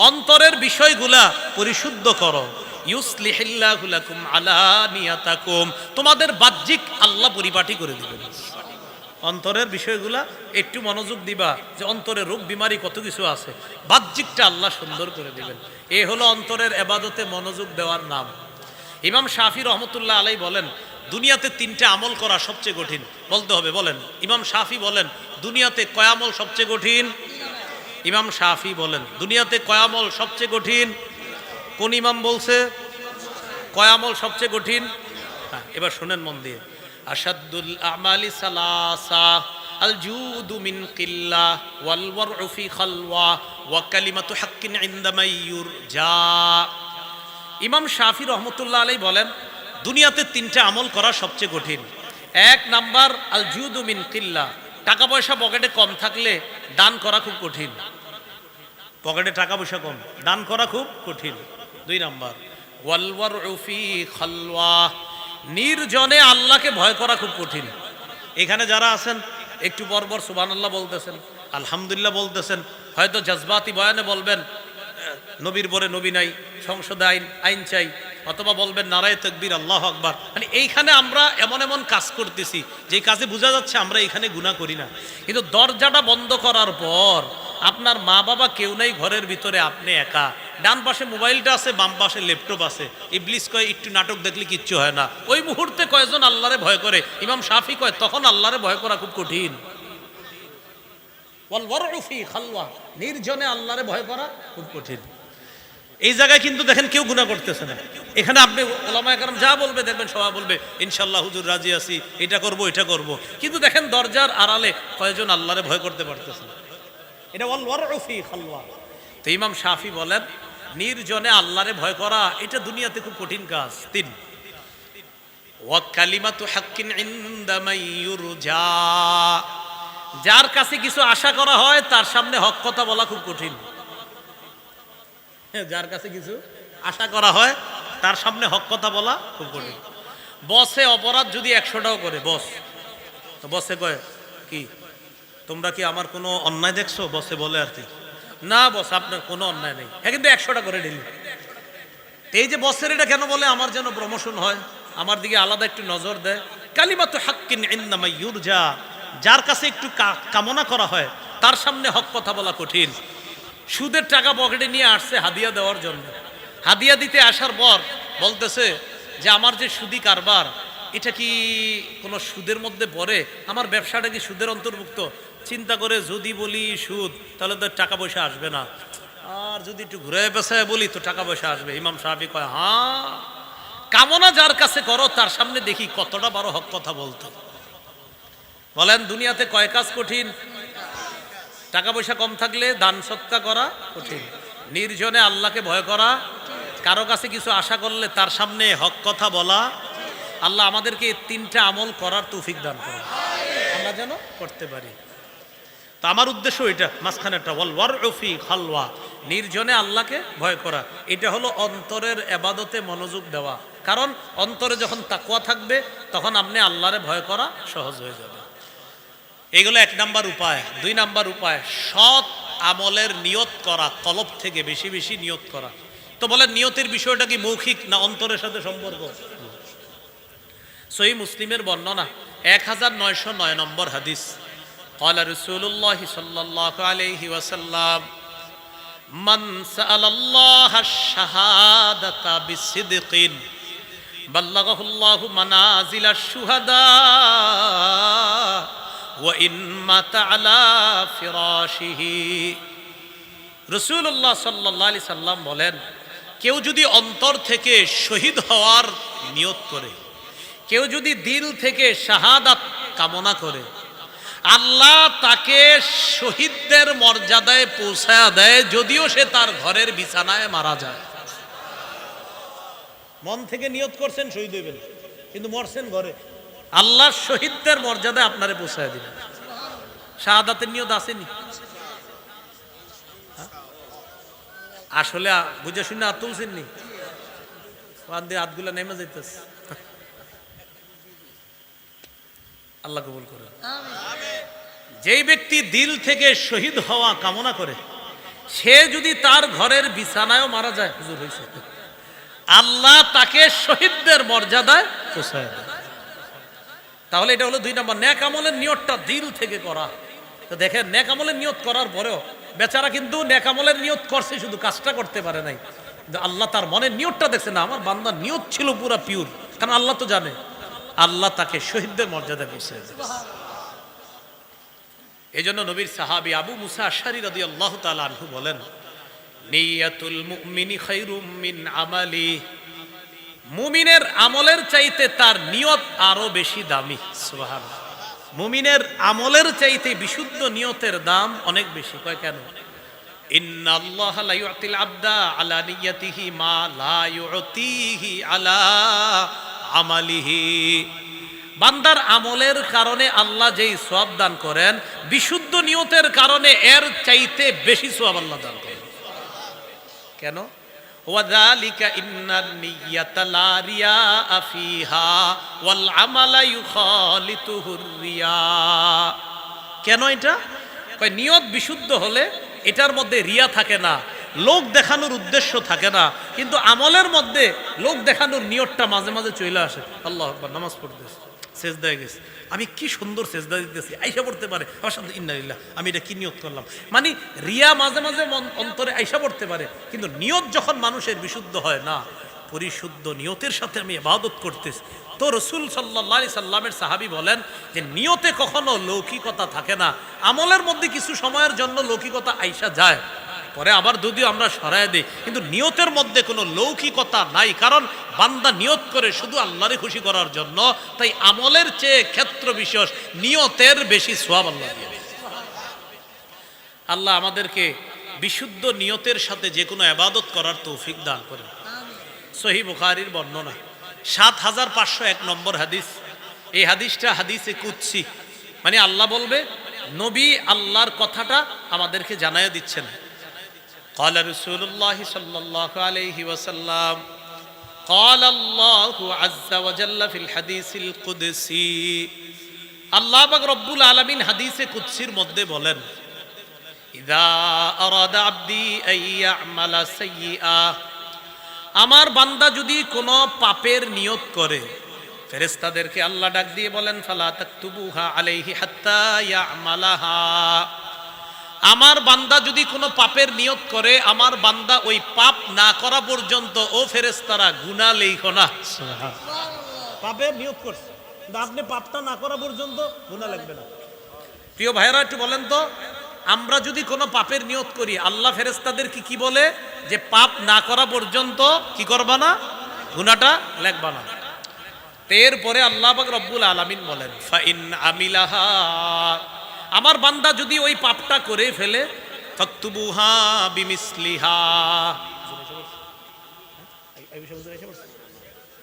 অন্তরের বিষয়গুলা পরিশুদ্ধ করো, ইউসলিহিল্লাহু লাকুম আলানিয়াতাকুম, তোমাদের বাহ্যিক আল্লাহ পরিপাটি করে দিবেন। অন্তরের বিষয়গুলা একটু মনোযোগ দিবা, যে অন্তরে রোগ বিমারি কত কিছু আছে, বাহ্যিকটা আল্লাহ সুন্দর করে দিবেন। এ হলো অন্তরের এবাদতে মনোযোগ দেওয়ার নাম। ইমাম শাফি রহমতুল্লাহ আলাইহি বলেন, দুনিয়াতে 3টে আমল করা সবচেয়ে কঠিন। বলতে হবে, বলেন। ইমাম শাফি বলেন, দুনিয়াতে কয় আমল সবচেয়ে কঠিন? ইমাম শাফি বলেন, দুনিয়াতে কয় আমল সবচেয়ে কঠিন? কোন ইমাম বলছে কয় আমল সবচেয়ে কঠিন? এবার শুনেন মন দিয়ে। আশাদ্দুল আমালি সালাসা, আল জুদু মিন কিল্লা ওয়াল ওয়ারউ ফি খালওয়া ওয়া কালিমাতু হাক্কিন ইনদা মাইয়ুর যা। ইমাম শাফি রহমতুল্লাহ আলাইহি বলেন, দুনিয়াতে 3টে আমল করা সবচেয়ে কঠিন। 1 নাম্বার আল জুদু মিন কিল্লা, টাকা পয়সা পকেটে কম থাকলে দান করা খুব কঠিন। পকেটে টাকা পয়সা কম, দান করা খুব কঠিন। 2 নাম্বার ওয়াল ওয়ারউ ফি খালওয়া, নির্জনে আল্লাহকে ভয় করা খুব কঠিন। এখানে যারা আছেন একটু পরপর সুবহানাল্লাহ বলতেছেন, আলহামদুলিল্লাহ বলতেছেন, হয়তো জজবাতি বয়ানে বলবেন নবীর পরে নবী নাই, সংসদে আইন চাই, অথবা বলবেন নারায়ে তাকবীর আল্লাহু আকবার। মানে এইখানে আমরা এমন এমন কাজ করতেছি যে কাজে বোঝা যাচ্ছে আমরা এখানে গুনাহ করি না, কিন্তু দরজাটা বন্ধ করার পর আপনার মা বাবা কেউ নাই ঘরের ভিতরে, আপনি একা, ডান পাশে মোবাইলটা আছে, বাম পাশে ল্যাপটপ আছে। ইবলিস কয় একটু নাটক দেখলে কিচ্ছু হয় না। ওই মুহূর্তে কয়জন আল্লাহরে ভয় করে? ইমাম শাফি কয় তখন আল্লাহরে ভয় করা খুব কঠিন। ওয়াল ওয়ারউ ফি খালওয়া, নির্জনে আল্লাহরে ভয় করা খুব কঠিন। এই জায়গায় কিন্তু দেখেন কেউ গুনাহ করতেছে না। এখানে আপনি ওলামায়ে কেরাম যা বলবে দেখবেন সবাই বলবে ইনশাআল্লাহ হুজুর রাজি আছি, এটা করব এটা করব, কিন্তু দেখেন দরজার আড়ালে কয়জন আল্লাহরে ভয় করতে পারতেছে না। এটা ওয়াল ওয়ারউ ফি খালওয়া। তো ইমাম শাফি বলেন, নির্জনে আল্লাহরে ভয় করা এটা দুনিয়াতে খুব কঠিন কাজ। 3, ওয়া কালিমাতু হাক্কিন ইনদা মাইয়ুর যা, যার কাছে কিছু আশা করা হয় তার সামনে হক কথা বলা খুব কঠিন। যার কাছে কিছু আশা করা হয় তার সামনে হক কথা বলা খুব কঠিন। বসে অপরাধ যদি 100টাও করে, বসে কয় কি তোমরা কি আমার কোনো অন্যায় দেখছো? বসে বলে আর কি, না বস আপনার কোনো অন্যায় নেই। হ্যাঁ, কিন্তু 100টা করে ডেলি। এই যে বসের এটা কেন বলে? আমার যেন প্রমোশন হয়, আমার দিকে আলাদা একটু নজর দেয়। কালিমাতু হাক্কিন ইননামা ইউরজা, যার কাছে একটু কামনা করা হয় তার সামনে হক কথা বলা কঠিন। সুদের টাকা পকেটে নিয়ে আসছে হাদিয়া দেওয়ার জন্য। হাদিয়া দিতে আসার পর বলতেছে যে আমার যে সুদি কারবার, এটা কি কোনো সুদের মধ্যে পড়ে? আমার ব্যবসাটা কি সুদের অন্তর্ভুক্ত? চিন্তা করে যদি বলি সুদ, তাহলে তো টাকা পয়সা আসবে না, আর যদি একটু ঘুরে পেছায় বলি তো টাকা পয়সা আসবে। ইমাম সাহাবী কয়, হ্যাঁ, কামনা যার কাছে করো তার সামনে দেখি কতটা বড় হক কথা বলতো। বলেন দুনিয়াতে কয় কাজ কঠিন? টাকা পয়সা কম থাকলে দান সৎকা করা কঠিন, নির্জনে আল্লাহকে ভয় করা, কারো কাছে কিছু আশা করলে তার সামনে হক কথা বলা। আল্লাহ আমাদেরকে এই 3টা আমল করার তৌফিক দান করুন, আমরা যেন করতে পারি। তো আমার উদ্দেশ্য এটা, মাঝখানেরটা ওয়াল ওয়ারউ ফি খালওয়া, নির্জনে আল্লাহকে ভয় করা। এটা হলো অন্তরের ইবাদতে মনোযোগ দেওয়া। কারণ অন্তরে যখন তাকওয়া থাকবে তখন আপনি আল্লাহরে ভয় করা সহজ হয়ে যাবে। এগুলো 1 নাম্বার উপায়। 2 নাম্বার উপায়, সৎ আমলের নিয়ত করা, কলব থেকে বেশি বেশি নিয়ত করা। তো বলেন নিয়তের বিষয়টা কি মৌখিক না অন্তরের সাথে সম্পর্ক? সহিহ মুসলিমের বর্ণনা 1909 নম্বর হাদিস, قال رسول الله صلى الله عليه وسلم من سأل الله الشهادة بصدق بلغه الله منازل الشهداء وإن مات على فراشه। রাসূলুল্লাহ সাল্লাল্লাহু আলাইহি সাল্লাম বলেন, কেউ যদি অন্তর থেকে শহীদ হওয়ার নিয়ত করে, কেউ যদি দিল থেকে শাহাদাত কামনা করে, আল্লাহ তাকে শহীদদের মর্যাদায় পৌঁছায়া দেয়, যদিও সে তার ঘরের বিছানায় মারা যায়। মন থেকে নিয়ত করছেন শহীদ হইবেন, কিন্তু মরছেন ঘরে, আল্লাহ শহীদদের মর্যাদায় আপনারে পৌঁছায়া দিবেন। শাহাদাতের নিয়ত আসেনি? আসলে বুঝে শুনে হাত তুলছেননি? হাতগুলা নেমে যাইতেছে। আল্লাহ কবুল করেন। যেই ব্যক্তি দিল থেকে শহীদ হওয়া কামনা করে, সে যদি তার ঘরের বিছানায়ও মারা যায়, হুজুর হইছে, আল্লাহ তাকে শহীদদের মর্যাদায় পৌঁছায় দেয়। তাহলে এটা হলো 2 নম্বর, নেক আমলের নিয়তটা দিল থেকে করা। তো দেখেন, নেক আমলের নিয়ত করার পরেও বেচারা কিন্তু নেক আমলের নিয়ত করছে, শুধু কাজটা করতে পারে নাই। কিন্তু আল্লাহ তার মনের নিয়তটা দেখছে, না আমার বান্দার নিয়ত ছিল পুরা পিওর, কারণ আল্লাহ তো জানে। আল্লাহ তাকে শহীদদের মর্যাদায় পৌঁছায় দেয়। এই জন্য নবীর সাহাবী আবু মুসা আশআরী রাদিয়াল্লাহু তাআলা আনহু বলেন, নিয়াতুল মুমিনি খায়রুম মিন আমালি, মুমিনের আমলের চাইতে তার নিয়ত আরো বেশি দামি। সুবহানাল্লাহ। মুমিনের আমলের চাইতে বিশুদ্ধ নিয়তের দাম অনেক বেশি। কয় কেন? ইন্নাল্লাহা লা ইউতিল আবদা আলা নিয়াতিহি মা লা ইউতিহি আলা আমালিহি। বান্দার আমলের কারণে আল্লাহ যেই সওয়াব দান করেন, বিশুদ্ধ নিয়তের কারণে এর চাইতে বেশি সওয়াব আল্লাহ দান করেন। কেন? ওয়াযালিকা ইন্নান নিয়াতা লা রিয়া ফিহা ওয়াল আমালা ইউখালিতুহুর রিয়া। কেন এটা? কয় নিয়ত বিশুদ্ধ হলে এটার মধ্যে রিয়া থাকে না, লোক দেখানোর উদ্দেশ্য থাকে না, কিন্তু আমলের মধ্যে লোক দেখানোর নিয়তটা মাঝে মাঝে চলে আসে। আল্লাহু আকবার, নামাজ পড়তেছে, সেজদায় গেছে, আমি কি সুন্দর সেজদা দিতেছি, আইসা পড়তে পারে আমার সাথে ইন্নালিল্লাহ, আমি এটা কি নিয়ত করলাম। মানে রিয়া মাঝে মাঝে অন্তরে আইসা পড়তে পারে, কিন্তু নিয়ত যখন মানুষের বিশুদ্ধ হয় না, পরিশুদ্ধ নিয়তের সাথে আমি ইবাদত করতেছি। তো রাসূল সাল্লাল্লাহু আলাইহি সাল্লামের সাহাবী বলেন যে নিয়তে কখনো লৌকিকতা থাকে না। আমলের মধ্যে কিছু সময়ের জন্য লৌকিকতা আইসা যায়, পরে আবার যদিও আমরা সরায় দিই, কিন্তু নিয়তের মধ্যে কোনো লৌকিকতা নাই। কারণ বান্দা নিয়ত করে শুধু আল্লাহরে খুশি করার জন্য, তাই আমলের চেয়ে ক্ষেত্র বিশেষ নিয়তের বেশি সওয়াব আল্লাহ দিয়ে। আল্লাহ আমাদেরকে বিশুদ্ধ নিয়তের সাথে যে কোনো ইবাদত করার তৌফিক দান করেন। সহিহ বুখারীর বর্ণনা ৭৫০১ নম্বর হাদিস। এই হাদিসটা হাদিসে কুদসি, মানে আল্লাহ বলবে, নবী আল্লাহর কথাটা আমাদেরকে জানাইয়া দিচ্ছেন। قال رسول الله صلى الله عليه وسلم قال الله عز وجل في الحديث القدسي আল্লাহ পাক রব্বুল আলামিন হাদিসে কুদসির মধ্যে বলেন, ইযা আরাদা আবদি আইয়ামালা সাইয়্যা, আমার বান্দা যদি কোনো পাপের নিয়ত করে, ফেরেশতাদেরকে আল্লাহ ডাক দিয়ে বলেন, ফালা তাকতুবুহা আলাইহি হাত্তা ইয়ামালাহা, আমার বান্দা যদি কোনো পাপের নিয়ত করে, আমার বান্দা ওই পাপ না করা পর্যন্ত ও ফেরেশতারা গুনাহ লেখো না। পাপের নিয়ত করছে, আপনি পাপটা না করা পর্যন্ত গুনাহ লিখবে না। প্রিয় ভাইরা একটু বলেন তো, আমরা যদি কোনো পাপের নিয়ত করি, আল্লাহ ফেরেশতাদের কি বলে যে পাপ না করা পর্যন্ত কি করবা না, গুনাহটা লিখবা না। এরপরে আল্লাহ পাক রব্বুল আলামিন বলেন, ফাইন আমিলাহা, আমার বান্দা যদি ওই পাপটা করে ফেলে, ফাকতুবুহা বিমিসলিহা,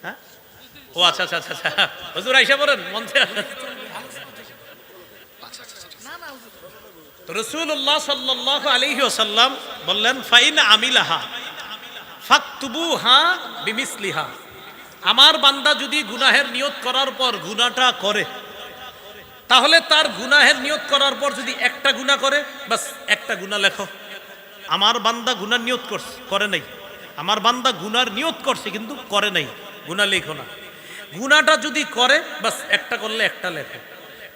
হ্যাঁ ও আচ্ছা আচ্ছা আচ্ছা হুজুর আইসা পড়েন মঞ্চে। রাসূলুল্লাহ সাল্লাল্লাহু আলাইহি ওয়াসাল্লাম বললেন, ফাইন আমিলাহা ফাকতুবুহা বিমিসলিহা, আমার বান্দা যদি গুনাহের নিয়ত করার পর গুনাহটা করে, তাহলে তার গুনাহের নিয়ত করার পর যদি একটা গুনাহ করে, বাস একটা গুনাহ লেখো। আমার বান্দা গুনার নিয়ত করছে, করে নাই, আমার বান্দা গুনার নিয়ত করছে কিন্তু করে নাই, গুনাহ লেখো না। গুনাহটা যদি করে, বাস একটা করলে একটা লেখো।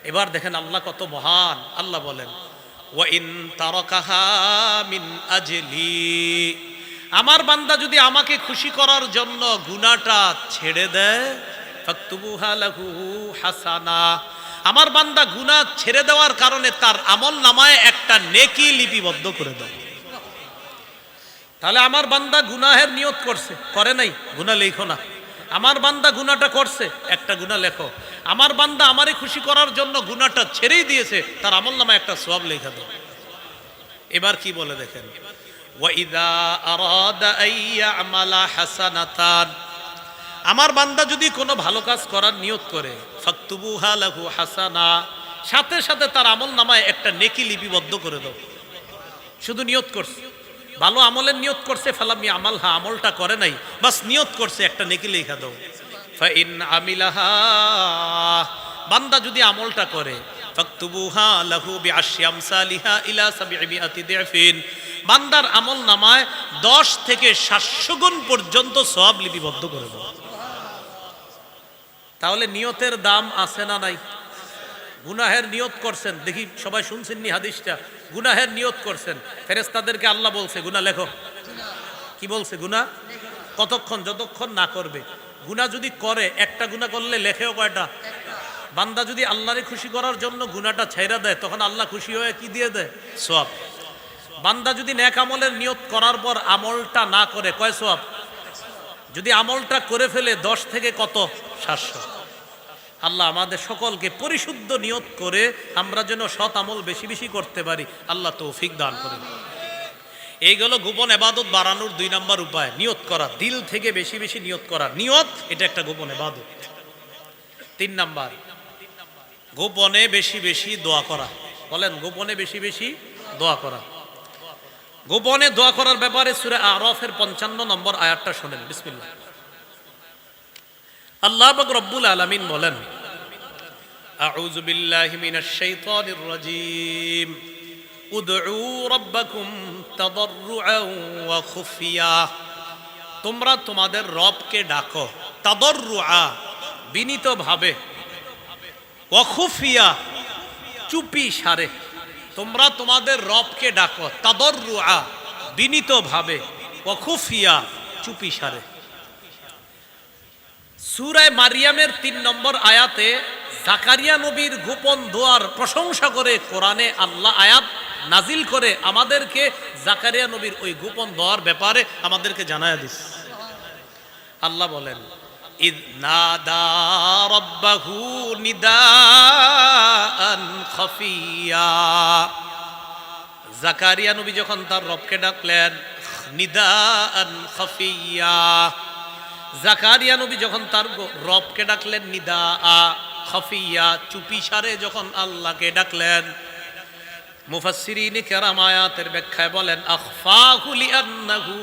এবার দেখেন আল্লাহ কত মহান। আল্লাহ বলেন, ওয়া ইন তারাকাহা মিন আজলি, আমার বান্দা যদি আমাকে খুশি করার জন্য গুনাহটা ছেড়ে দেয়, ফাকতুবুহা লাহু হাসানা, আমার বান্দা গুনাহ ছেড়ে দেওয়ার কারণে তার আমল নামায় একটা নেকি লিপিবদ্ধ করে দাও। তাহলে আমার বান্দা গুনাহের নিয়ত করছে, করে নাই, গুনাহ লেখো না। আমার বান্দা গুনাহটা করছে, একটা গুনাহ লেখো। আমার বান্দা আমারে খুশি করার জন্য গুনাহটা ছেড়েই দিয়েছে, তার আমল নামায় একটা সওয়াব লেখা দাও। এবার কি বলে দেখেন, ওয়া ইযা আরাদা আইয়ামালা হাসানাতান, আমার বান্দা যদি কোনো ভালো কাজ করার নিয়ত করে, ফাকতুবুহা লাহু হাসানা, সাথে সাথে তার আমল নামায় একটা নেকি লিপিবদ্ধ করে দাও। শুধু নিয়ত করছে, ভালো আমলের নিয়ত করছে, ফালাম ইয়ামালহা, আমলটা করে নাই, বাস নিয়ত করছে, একটা নেকি লেখা দাও। ফাইন আমিলাহা, বান্দা যদি আমলটা করে, ফাকতুবুহা লাহু বিআশরি আমসালিহা ইলা 700 দিফিন, বান্দার আমল নামায় 10 থেকে 700 গুণ পর্যন্ত সওয়াব লিপিবদ্ধ করে দাও। তাহলে নিয়তের দাম আছে না নাই? গুনাহের নিয়ত করছেন, দেখি সবাই শুনছেন নি হাদিসটা, গুনাহের নিয়ত করছেন, ফেরেশতাদেরকে আল্লাহ বলছে গুনাহ লেখো। কি বলছে? গুনাহ কতক্ষণ? যতক্ষণ না করবে। গুনাহ যদি করে, একটা গুনাহ করলে লেখেও কয়টা? বান্দা যদি আল্লাহরে খুশি করার জন্য গুনাহটা ছাইরা দেয়, তখন আল্লাহ খুশি হয়ে কি দিয়ে দেয়? সওয়াব। বান্দা যদি নেক আমলের নিয়ত করার পর আমলটা না করে, কয় সওয়াব? যদি আমলটা করে ফেলে 10 থেকে কত? 700। আল্লাহ আমাদের সকলকে পরিশুদ্ধ নিয়ত করে আমরা যেন সৎ আমল বেশি বেশি করতে পারি, আল্লাহ তৌফিক দান করেন। এইগুলো গোপন ইবাদত বাড়ানোর 2 নম্বর উপায়, নিয়ত করা, দিল থেকে বেশি বেশি নিয়ত করা। নিয়ত এটা একটা গোপন ইবাদত। 3 নাম্বার, গোপনে বেশি বেশি দোয়া করা। বলেন, গোপনে বেশি বেশি দোয়া করা। গোপনে দোয়া করার ব্যাপারে সূরা আরাফের 55 নম্বর আয়াতটা শুনেন, বিসমিল্লাহ। আল্লাহ পাক রব্বুল আলামিন বলেন, আউযু বিল্লাহি মিনাশ শাইতানির রাজীম, উদউ রাব্বাকুম তাদাররুআন ওয়া খুফিয়া, তোমরা তোমাদের রবকে ডাকো, তাদাররুআ বিনীতভাবে, ওয়া খুফিয়া চুপি সারে। তোমরা তোমাদের রবকে ডাকো, তাদাররুআ বিনীতভাবে, ওয়া খুফিয়া চুপি সারে। সূরা মারিয়ামের 3 নম্বর আয়াতে জাকারিয়া নবীর গোপন দোয়ার প্রশংসা করে কোরআনে আল্লাহ আয়াত নাজিল করে আমাদেরকে জাকারিয়া নবীর ওই গোপন দোয়ার ব্যাপারে আমাদেরকে জানায়া দিস। আল্লাহ বলেন, ইয নাদা রাব্বাহু নিদাআন খাফিয়া, জাকারিয়া নবী যখন তার রবকে ডাকলেন, নিদাআন খাফিয়া, জাকারিয়া নবী যখন তার রবকে ডাকলেন, নিদাআ খাফিয়া চুপি সারে যখন আল্লাহকে ডাকলেন, মুফাসসিরিন কেরাম আয়াতের ব্যাখ্যায় বলেন, আখফাহু লিআন্নাহু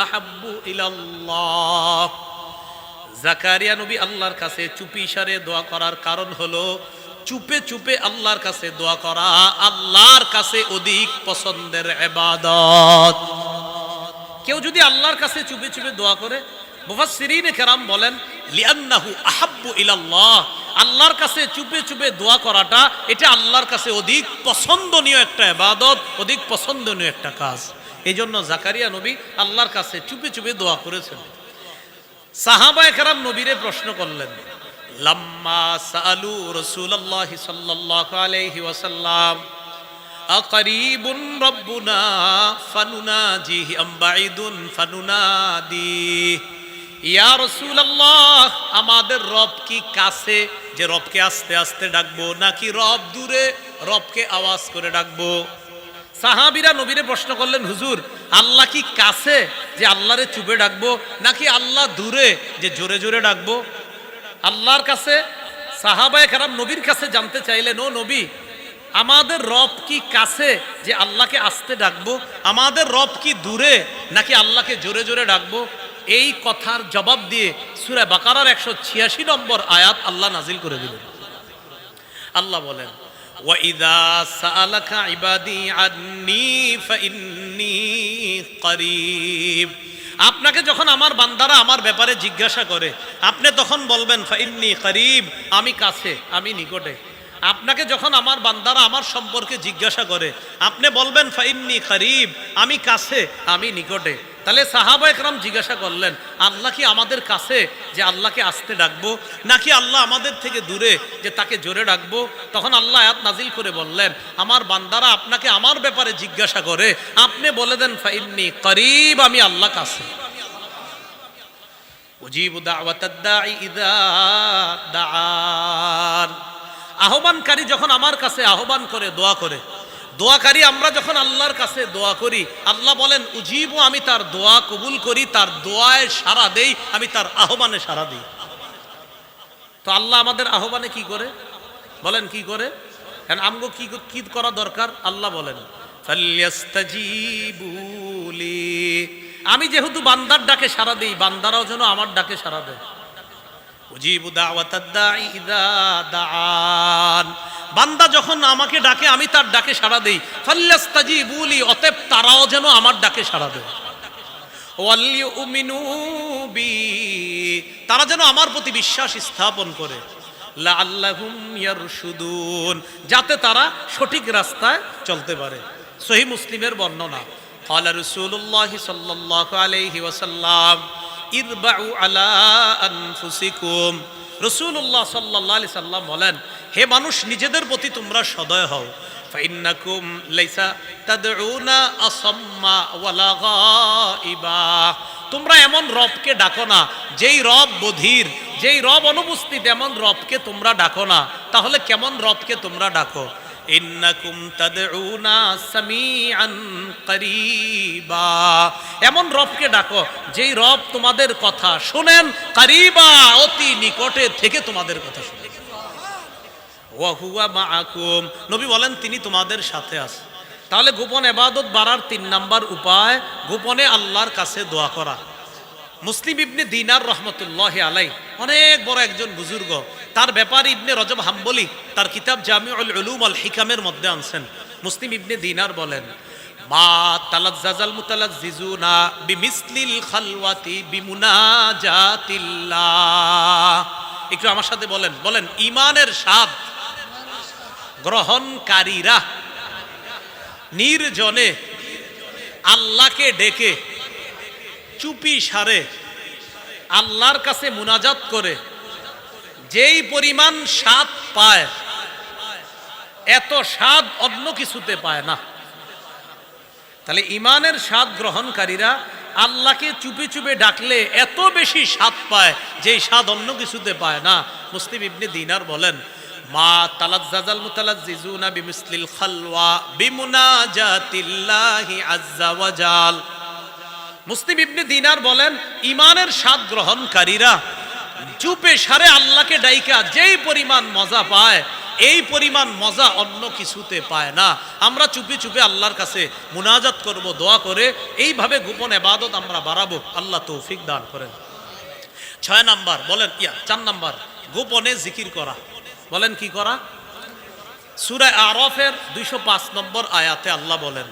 আহাব্বু ইলাল্লাহ, জাকারিয়া নবী আল্লাহর কাছে চুপি সারে দোয়া করার কারণ হলো চুপে চুপে আল্লাহর কাছে দোয়া করা আল্লাহর কাছে অধিক পছন্দের ইবাদত। কেউ যদি আল্লাহর কাছে চুপে চুপে দোয়া করে, মুফাসসিরিনে কেরাম বলেন লিআন্নাহু আহাব্বু ইলাল্লাহ, আল্লাহর কাছে চুপে চুপে দোয়া করাটা এটা আল্লাহর কাছে অধিক পছন্দনীয় একটা ইবাদত, অধিক পছন্দনীয় একটা কাজ। এই জন্য জাকারিয়া নবী আল্লাহর কাছে চুপে চুপে দোয়া করেছেন। সাহাবায়ে কেরাম নবীরে প্রশ্ন করলেন, লাম্মা সাআলু রাসূলুল্লাহ সাল্লাল্লাহু আলাইহি ওয়াসাল্লাম আকারিবুন রাব্বুনা ফানুনাজিহি আম বাঈদুন ফানুনাদি, ইয়া রাসূলুল্লাহ আমাদের রব কি কাছে যে রবকে আস্তে আস্তে ডাকবো, নাকি রব দূরে রবকে আওয়াজ করে ডাকবো? সাহাবীরা নবীরে প্রশ্ন করলেন, হুজুর আল্লাহ কি কাছে যে আল্লাহরে চুপে ডাকবো, নাকি আল্লাহ দূরে যে জোরে জোরে ডাকবো? আল্লাহর কাছে সাহাবায়ে কেরাম নবীর কাছে জানতে চাইলেন, ও নবী আমাদের রব কি কাছে যে আল্লাহকে আস্তে ডাকবো, আমাদের রব কি দূরে নাকি আল্লাহকে জোরে জোরে ডাকবো? এই কথার জবাব দিয়ে সূরা বাকারার 186 নম্বর আয়াত আল্লাহ নাজিল করে দিলেন। আল্লাহ বলেন, ওয়াইদা সাআলাকা ইবাদি আন্নী ফাইন্নী করিব, আপনাকে যখন আমার বান্দারা আমার ব্যাপারে জিজ্ঞাসা করে আপনি তখন বলবেন ফাইন্নী করিব, আমি কাছে, আমি নিকটে। আপনাকে যখন আমার বান্দারা আমার সম্পর্কে জিজ্ঞাসা করে আপনি বলবেন ফাইন্নী করিব, আমি কাছে, আমি নিকটে। তাহলে সাহাবায়ে কেরাম জিজ্ঞাসা করলেন, আল্লাহ কি আমাদের কাছে যে আল্লাহকে আস্তে ডাকবো, নাকি আল্লাহ আমাদের থেকে দূরে যে তাকে জোরে ডাকবো? তখন আল্লাহ আয়াত নাজিল করে বললেন, আমার বান্দারা আপনাকে আমার ব্যাপারে জিজ্ঞাসা করে আপনি বলে দেন ফাইন্নী করিব, আমি আল্লাহ কাছে। উজিবু দাওয়াতাদ দাঈ ইযা দাআন, আহ্বানকারী যখন আমার কাছে আহ্বান করে দোয়া করে, দোয়াকারী আমরা যখন আল্লাহর কাছে দোয়া করি আল্লাহ বলেন উজিবু, আমি তার দোয়া কবুল করি, তার দোয়ায় সাড়া দেই, আমি তার আহ্বানে সাড়া দিই। তো আল্লাহ আমাদের আহ্বানে কি করে বলেন, কি করে? আমগো কি করা দরকার? আল্লাহ বলেন ফালইস্তাজিবু লি, আমি যেহেতু বান্দার ডাকে সাড়া দিই, বান্দারাও যেন আমার ডাকে সাড়া দেয়। উজিবু দাওয়াতাদ দাঈ ইযা দাআন, বান্দা যখন আমাকে ডাকে আমি তার ডাকে সাড়া দেই। ফালইস্তাজিবু লি, অতএব তারাও যেন আমার ডাকে সাড়া দেয়। ওয়ালিউমিনু বি, তারা যেন আমার প্রতি বিশ্বাস স্থাপন করে। লাআল্লাহুম ইয়ারশুদুন, যাতে তারা সঠিক রাস্তায় চলতে পারে। সহিহ মুসলিমের বর্ণনা, ক্বালা রাসূলুল্লাহ সাল্লাল্লাহু আলাইহি ওয়াসাল্লাম ইরবাউ আলা আনফুসিকুম, রাসূলুল্লাহ সাল্লাল্লাহু আলাইহি সাল্লাম বলেন, হে মানুষ নিজেদের প্রতি তোমরা সদয় হও। ফাইন্নাকুম লাইসা তাদউনা আসাম্মা ওয়ালা গায়িবা, তোমরা এমন রবকে ডাকো না যেই রব বধির, যেই রব অনুপস্থিত, এমন রবকে তোমরা ডাকো না। তাহলে কেমন রবকে তোমরা ডাকো? ইন্নাকুম তাদউনা সামিআন করিবা, এমন রবকে ডাকো যেই রব তোমাদের কথা শোনেন, করিবা, অতি নিকটে থেকে তোমাদের কথা শোনেন। ওয়া হুয়া মাআকুম, নবী বলেন তিনি তোমাদের সাথে আছে। তাহলে গোপন ইবাদত বাড়ার 3 নাম্বার উপায় গোপনে আল্লাহর কাছে দোয়া করা। মুসলিম ইবনে দিনার রহমতুল্লাহি আলাইহি অনেক বড় একজন বুজুর্গ, তার ব্যাপারে ইবনে রজব হাম্বলি তার কিতাব জামিউল উলুম আল হিকামের মধ্যে আনছেন। মুসলিম ইবনে দিনার বলেন, মা তালাজ্জাজাল মুতালাজ্জিজুনা বিমিসলিল খালওয়াতি বিমুনাজাতিল্লাহ, একটু আমার সাথে বলেন, বলেন ঈমানের স্বাদ গ্রহণকারীরা নির্জনে আল্লাহকে ডেকে চুপি সারে আল্লাহর কাছে মুনাজাত করে যেই পরিমাণ স্বাদ পায়, এত স্বাদ অন্য কিছুতে পায় না। তাহলে ঈমানের স্বাদ গ্রহণকারীরা আল্লাহকে চুপি চুপি ডাকলে এত বেশি স্বাদ পায় যেই স্বাদ অন্য কিছুতে পায় না। মুসলিম ইবনে দিনার বলেন, মা তালাজ্জাজাল মুতালাজ্জিজুনা বিমিসলিল খালওয়া বিমুনাজাতিল্লাহি আযজা ওয়া জাল। মুসলিম ইবনে দিনার বলেন, ঈমানের স্বাদ গ্রহণকারীরা চুপে সারে আল্লাহকে ডাইকা যেই পরিমাণ মজা পায়, এই পরিমাণ মজা অন্য কিছুতে পায় না। আমরা চুপি চুপি আল্লাহর কাছে মুনাজাত করব, দোয়া করে এইভাবে গোপন ইবাদত আমরা বাড়াবো। আল্লাহ তৌফিক দান করেন। 6 নাম্বার বলেন, 4 নাম্বার গোপনে জিকির করা। বলেন কি করা? সূরা আরাফের 205 নম্বর আয়াতে আল্লাহ বলেন,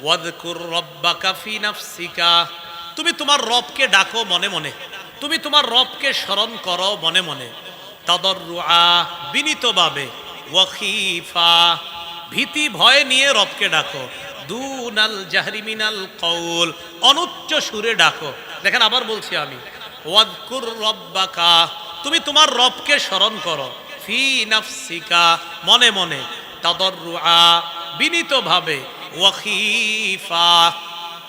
ওয়াযকুর রাব্বাকা ফি নাফসিকা, তুমি তোমার রবকে ডাকো মনে মনে, তুমি তোমার রবকে স্মরণ করো মনে মনে, তাদাররুআ, বিনীতভাবে, ওয়া খীফা, ভীতি ভয় নিয়ে রবকে ডাকো, দুনাল জাহরি মিনাল কওল, অনুচ্চ সুরে ডাকো। দেখেন আবার বলছি আমি, ওয়াযকুর রাব্বাকা, তুমি তোমার রবকে স্মরণ করো, ফি নাফসিকা, মনে মনে, তাদাররুআ, বিনীতভাবে, ওয়া খীফা,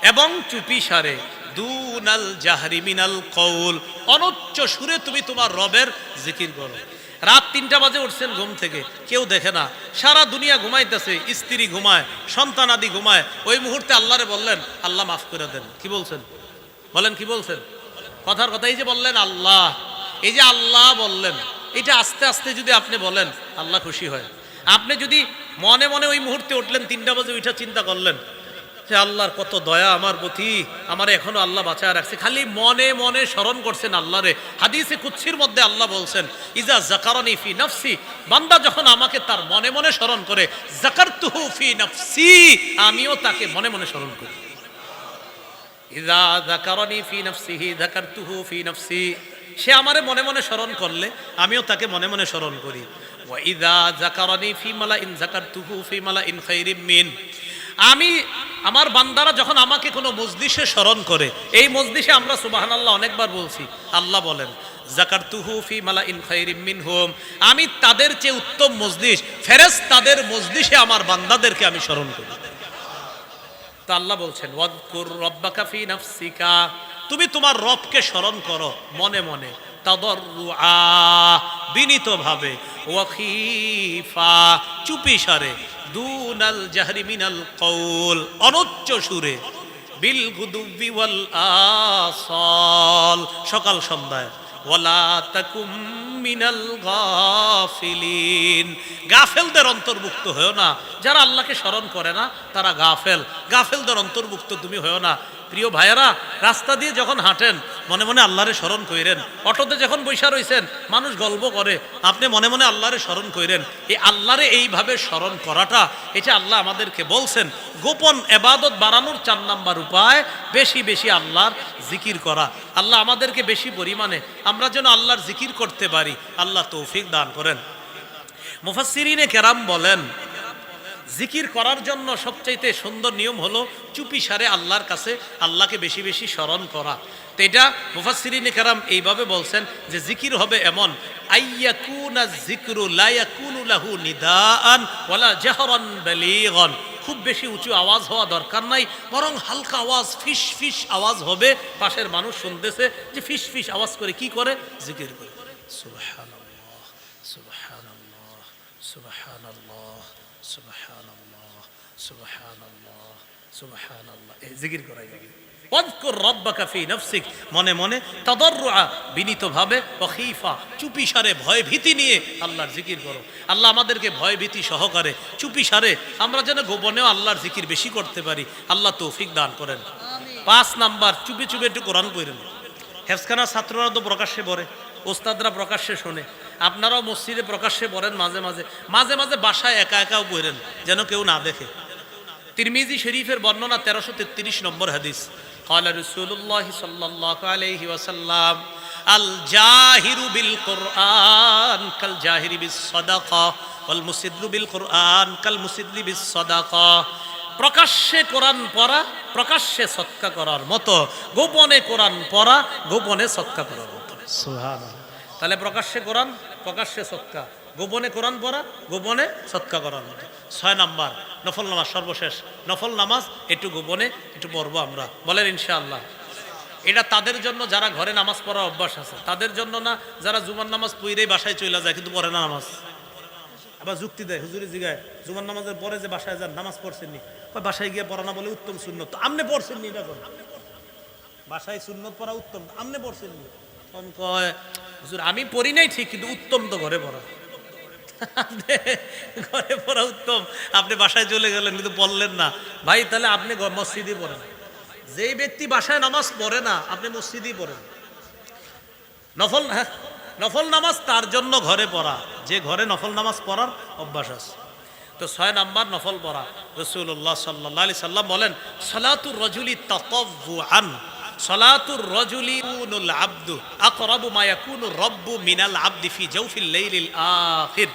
এবং চুপিসারে, দুনাল জাহরি মিনাল কওল, অনুচ্চ সুরে তুমি তোমার রবের জিকির করো। রাত 3টা বাজে উঠছেন ঘুম থেকে, কেউ দেখে না, সারা দুনিয়া ঘুমাইতেছে, স্ত্রী ঘুমায়, সন্তানাদি ঘুমায়, ওই মুহূর্তে আল্লাহরে বললেন, আল্লাহ মাফ করে দেন। কি বলছেন? বলেন কি বলছেন? কথার কথা, এই যে বললেন আল্লাহ, এই যে আল্লাহ বললেন, এটা আস্তে আস্তে যদি আপনি বলেন, আল্লাহ খুশি হয়। আপনি যদি মনে মনে ওই মুহূর্তে উঠলেন, 3টা বাজে উঠে চিন্তা করলেন যে আল্লাহর কত দয়া আমার প্রতি, আমার এখনো আল্লাহ বাঁচায় রাখছে, খালি মনে মনে স্মরণ করছেন আল্লাহরে। হাদিসে কুদসির মধ্যে আল্লাহ বলছেন, ইজা যাকারানি ফি নাফসি, বান্দা যখন আমাকে তার মনে মনে স্মরণ করে, যাকারতুহু ফি নাফসি, আমিও তাকে মনে মনে স্মরণ করি। ইজা যাকারানি ফি নাফসিহি যাকারতুহু ফি নাফসি, সে আমারে মনে মনে স্মরণ করলে আমিও তাকে মনে মনে স্মরণ করি। ওয়া ইজা যাকারানি ফি মালাইন যাকারতুহু ফি মালাইন খায়রিম মিন, আমি আমার বান্দারা যখন আমাকে কোনো মজলিসে স্মরণ করে, এই মজলিসে আমরা সুবহানাল্লাহ অনেকবার বলছি, আল্লাহ বলেন, যাকারতুহু ফি মালাইন খায়রিম মিনহুম, আমি তাদের চেয়ে উত্তম মজলিস, ফেরেশতাদের মজলিসে আমার বান্দাদেরকে আমি স্মরণ করি। তো আল্লাহ বলছেন, ওয়াযকুর রাব্বাকা ফি নাফসিকা, তুমি তোমার রবকে স্মরণ করো মনে মনে, তাদাররুআ, বিনীতভাবে, ওয়া খীফা, চুপিসারে, দুনাল জাহরি মিনাল কওল, অনুচ্চ সুরে, বিল গুদুবি ওয়াল আসাল, সকাল সন্ধ্যায়, ওয়ালা তাকুম মিনাল গাফিলিন, গাফেলদের অন্তর্ভুক্ত হয়েও না। যারা আল্লাহকে স্মরণ করে না তারা গাফেল, গাফেলদের অন্তর্ভুক্ত তুমি হয়েও না। প্রিয় ভাইয়েরা, রাস্তা দিয়ে যখন হাঁটেন মনে মনে আল্লাহরে স্মরণ কইরেন, অটোতে যখন বৈশা রইছেন মানুষ গল্প করে, আপনি মনে মনে আল্লাহরে স্মরণ কইরেন। এই আল্লাহরে এইভাবে স্মরণ করাটা, এটা আল্লাহ আমাদেরকে বলছেন। গোপন ইবাদত বাড়ানোর 4 নাম্বার উপায়, বেশি বেশি আল্লাহর জিকির করা। আল্লাহ আমাদেরকে বেশি পরিমাণে আমরা যেন আল্লাহর জিকির করতে পারি, আল্লাহ তৌফিক দান করেন। মুফাসসিরিনে কেরাম বলেন, জিকির করার জন্য সবচাইতে সুন্দর নিয়ম হলো চুপিসারে আল্লাহর কাছে আল্লাহকে বেশি বেশি স্মরণ করা। তো এটা মুফাসসিরিনে কেরাম এইভাবে বলছেন যে জিকির হবে এমন, আইয়াকুনা যিকরু লা ইয়াকুনু লাহু নিদাআন ওয়ালা জাহরান বালিগান, খুব বেশি উঁচু আওয়াজ হওয়া দরকার নাই, বরং হালকা আওয়াজ, ফিস ফিস আওয়াজ হবে, পাশের মানুষ শুনতেছে যে ফিস ফিস আওয়াজ করে কি করে, জিকির করে, সুবহানাল্লাহ সুবহানাল্লাহ সুবহানাল্লাহ সুবহানাল্লাহ সুবহানাল্লাহ সুবহানাল্লাহ, এই জিকির করাই যাবে। ওয়াযকুর রাব্বাকা ফি নাফসিক, মনে মনে, তাদাররুআ, বিনীতভাবে, ওয়া খীফা, চুপিসারে, ভয় ভীতি নিয়ে আল্লাহর জিকির করো। আল্লাহ আমাদেরকে ভয় ভীতি সহকারে চুপিসারে আমরা যেন গোপনেও আল্লাহর জিকির বেশি করতে পারি, আল্লাহ তৌফিক দান করেন। 5 নাম্বার, চুপি চুপি একটু কোরআন পড়েন। হেফজখানার ছাত্ররা তো প্রকাশ্যে পড়ে, ওস্তাদরা প্রকাশ্যে শোনে, আপনারাও মসজিদে প্রকাশ্যে পড়েন, মাঝে মাঝে মাঝে মাঝে বাসায় একা একাও পড়েন, যেন কেউ না দেখে। তিরমিজি শরীফের বর্ণনা 1333 নম্বর হাদিস, قال رسول الله صلى الله عليه وسلم الجاهر بالقرآن كالجاهر بالصدقة والمسدل بالقرآن كالمسدل بالصدقة, প্রকাশ্যে কোরআন পড়া প্রকাশ্যে সদকা করার মতো, গোপনে কোরআন পড়া গোপনে সদকা করার মতো। সুবহানাল্লাহ। তাহলে প্রকাশ্যে কোরআন প্রকাশ্যে সদকা, গোপনে কোরআন পড়া গোপনে সদকা করার মতো। 6 নাম্বার, নফল নামাজ, সর্বশেষ নফল নামাজ একটু গোপনে একটু পড়বো আমরা, বলেন ইনশাআল্লাহ। এটা তাদের জন্য যারা ঘরে নামাজ পড়ার অভ্যাস আছে, তাদের জন্য না যারা জুমার নামাজ পড়েই বাসায় চলে যায় কিন্তু পড়ে না নামাজ। আবার যুক্তি দেয়, হুজুরে জিগায়, জুমার নামাজের পরে যে বাসায় যান নামাজ পড়ছেন নি, বাসায় গিয়ে পড়া না বলে উত্তম সুন্নত, আমনে পড়ছেন নি, এটা করে বাসায় সুন্নত পড়া উত্তম, আমনে পড়ছেন নি। কয় হুজুর আমি পড়ি নাই ঠিক, কিন্তু উত্তম তো ঘরে পড়া। ঘরে পড়া উত্তম, আপনি বাসায় চলে গেলেন কিন্তু পড়লেন না। ভাই তাহলে আপনি মসজিদই পড়েন। যেই ব্যক্তি বাসায় নামাজ পড়ে না আপনি মসজিদই পড়েন। নফল, হ্যাঁ নফল নামাজ তার জন্য ঘরে পড়া, যে ঘরে নফল নামাজ পড়ার অভ্যাস আছে। তো 6 নাম্বার নফল পড়া। রাসূলুল্লাহ সাল্লাল্লাহু আলাইহি সাল্লাম বলেন, সালাতুর রাজুলি তাতাওয়ুআন, সালাতুর রাজুলি কুনুল আবদু আকরাবু মা ইয়াকুনু রাব্বু মিনাল আবদি ফি জাওফিল লাইলিল আখির।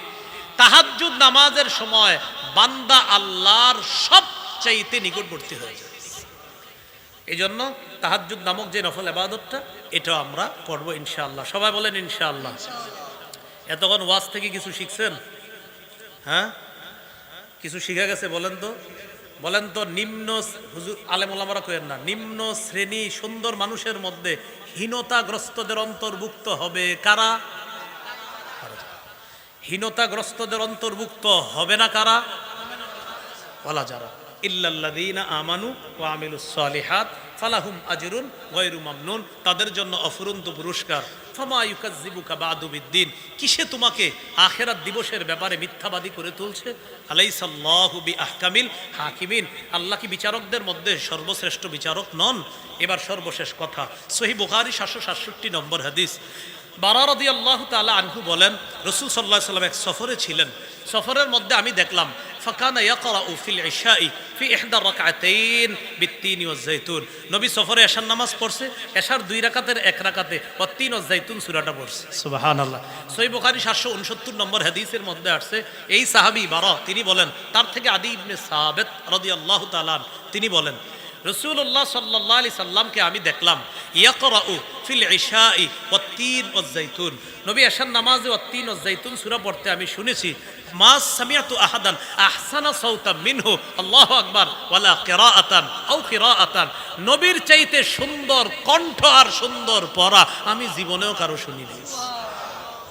তাহাজ্জুদ নামাজের সময় বান্দা আল্লাহর সবচাইতে নিকটবর্তী হয়ে যায়। এই জন্য তাহাজ্জুদ নামক যে নফল ইবাদতটা, এটা আমরা পড়বো ইনশাআল্লাহ। সবাই বলেন ইনশাআল্লাহ। এতক্ষণ ওয়াজ থেকে কিছু শিখছেন? হ্যাঁ, কিছু শিখা গেছে? বলেন তো নিম্ন, হুজুর আলেম ওলামারা কইেন না, নিম্ন শ্রেণী সুন্দর মানুষের মধ্যে হীনতাগ্রস্তদের অন্তর্ভুক্ত হবে কারা? হীনতাগ্রস্তদের অন্তর্ভুক্ত হবে না কারা? ওয়ালা যারা ইল্লাল্লাযীনা আমানু ওয়া আমিলুস সালিহাত ফালাহুম আজরুন গায়রু মামনুন, তাদের জন্য অফুরন্ত পুরস্কার। ফামা ইউকাযযিবুকা বা'দু বিদ্দিন, কিসে তোমাকে আখিরাত দিবসের ব্যাপারে মিথ্যাবাদী করে তুলছে? আলাইসাল্লাহু বিআহকামিল হাকিমিন, আল্লাহ কি বিচারকদের মধ্যে সর্বশ্রেষ্ঠ বিচারক নন? এবার সর্বশেষ কথা, সহিহ বুখারী 767 নম্বর হাদিস। বারা রাদিয়াল্লাহু তাআলা আনহু বলেন, রাসূল সাল্লাল্লাহু আলাইহি ওয়াসাল্লাম এক সফরে ছিলেন। সফরের মধ্যে আমি দেখলাম ফাকানা ইয়াকরাউ ফিল ইশাই ফি ইহদা রাকআতাইন বিত্তিন ওয়াজ যাইতুন, নবী সফরে এশার নামাজ পড়ছে, এশার 2 রাকাতের 1 রাকাতে ওয়াত্তিন ওয়াজ যাইতুন সূরাটা পড়ছে। সুবহানাল্লাহ। সহিহ বুখারী 769 নম্বর হাদিসের মধ্যে আসছে, এই সাহাবী বারা তিনি বলেন, তার থেকে আদি ইবনে সাবিত রাদিয়াল্লাহু তাআলা তিনি বলেন, রাসূলুল্লাহ সাল্লাল্লাহু আলাইহি সাল্লামকে আমি দেখলাম ইয়াকরাউ ফিল ইশাই ওয়াত্তিন ওয়াজ যাইতুন, নবী এশার নামাজে ওয়াত্তিন ওয়াজ যাইতুন সূরা পড়তে আমি শুনেছি। মা সামিআতু আহাদান আহসানা সাওতাম মিনহু আল্লাহু আকবার ওয়ালা কিরাআতান আও কিরাআতান, নবীর চাইতে সুন্দর কণ্ঠ আর সুন্দর পড়া আমি জীবনেও কারো শুনিনি।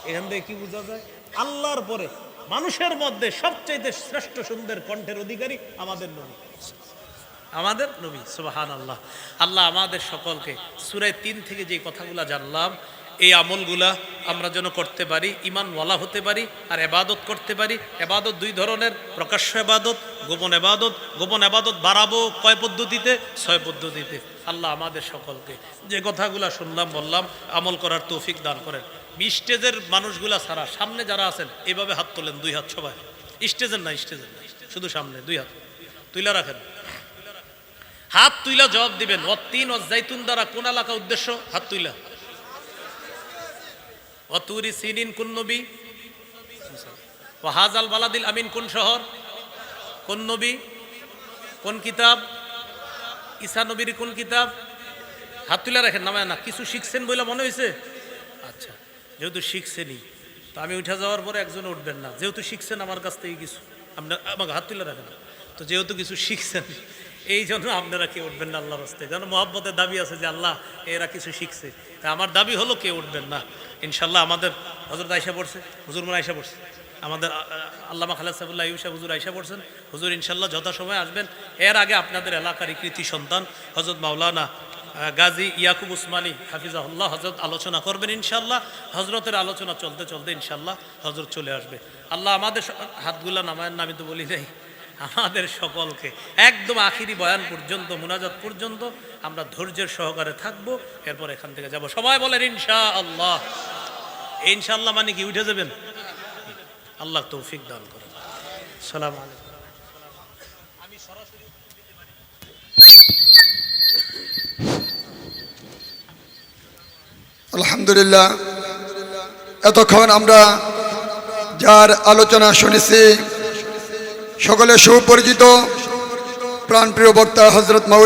এখান থেকে কি বোঝা যায়? আল্লাহর পরে মানুষের মধ্যে সবচাইতে শ্রেষ্ঠ সুন্দর কণ্ঠের অধিকারী আমাদের নবী, আমাদের নবী। সুবহানাল্লাহ। আল্লাহ আমাদের সকলকে সূরা 3 থেকে যে কথাগুলো জানলাম, এই আমলগুলা আমরা যেন করতে পারি, ঈমানওয়ালা হতে পারি, আর ইবাদত করতে পারি। ইবাদত 2 ধরনের, প্রকাশ্য ইবাদত, গোপন ইবাদত। গোপন ইবাদত বাড়াবো কয় পদ্ধতিতে? 6 পদ্ধতিতে। আল্লাহ আমাদের সকলকে যে কথাগুলো শুনলাম বললাম আমল করার তৌফিক দান করেন। স্টেজের মানুষগুলা ছাড়া সামনে যারা আছেন এইভাবে হাত তোলেন, 2 হাত সবাই। স্টেজের না, শুধু সামনে 2 হাত তুইলা রাখেন। হাত তুইলা জবাব দিবেন। ওয়াত্তিন ওয়াজ যাইতুন দ্বারা কোন এলাকা উদ্দেশ্য? হাত তুইলা। ওয়াতুরি সিনিন কোন নবী? ওয়া হাযাল বালাদিল আমিন কোন শহর? কোন নবী? কোন কিতাব? ঈসা নবীর কোন কিতাব? হাত তুইলা রাখেন, নামায় না। কিছু শিখছেন বলে মনে হয়েছে? আচ্ছা, যেহেতু শিখছেনই তো আমি উঠে যাওয়ার পরে একজন উঠবেন না। যেহেতু শিখছেন আমার কাছ থেকে কিছু, আপনার আমাকে হাত তুলে রাখেন। তো যেহেতু কিছু শিখছেন এই জন্য আপনারা কেউ উঠবেন না আল্লাহর রাস্তায়। কারণ মহব্বতের দাবি আছে যে আল্লাহ এরা কিছু শিখছে, তা আমার দাবি হলো কেউ উঠবেন না ইনশাল্লাহ। আমাদের হযরত আয়েশা পড়ছে, হুজুর মানে আয়েশা পড়ছে, আমাদের আল্লামা খালেদ সাইফুল্লাহ আইয়ুব সাহেব হুজুর আয়েশা পড়ছেন। হুজুর ইনশাল্লাহ যথাসময়ে আসবেন। এর আগে আপনাদের এলাকারই কৃতি সন্তান হযরত মাওলানা গাজী ইয়াকুব উসমানী হাফিজাহুল্লাহ হযরত আলোচনা করবেন ইনশাল্লাহ। হযরতের আলোচনা চলতে চলতে ইনশাল্লাহ হযরত চলে আসবে। আল্লাহ আমাদের হাতগুলা নামায়ের নামে তো বলি নাই, আমাদের সকলকে একদম আখিরি বয়ান পর্যন্ত, মুনাজাত পর্যন্ত আমরা ধৈর্যের সহকারে থাকবো। এরপর এখান থেকে যাব। সবাই বলেন ইনশাআল্লাহ। ইনশাআল্লাহ মানে কি উঠে যাবেন? আল্লাহ তৌফিক দান করেন। আসসালামু আলাইকুম। আমি সরাসরি আলহামদুলিল্লাহ, এতক্ষণ আমরা যার আলোচনা শুনেছি সকলে সুপরিচিত প্রাণপ্রিয় বক্তা হযরত মাওলানা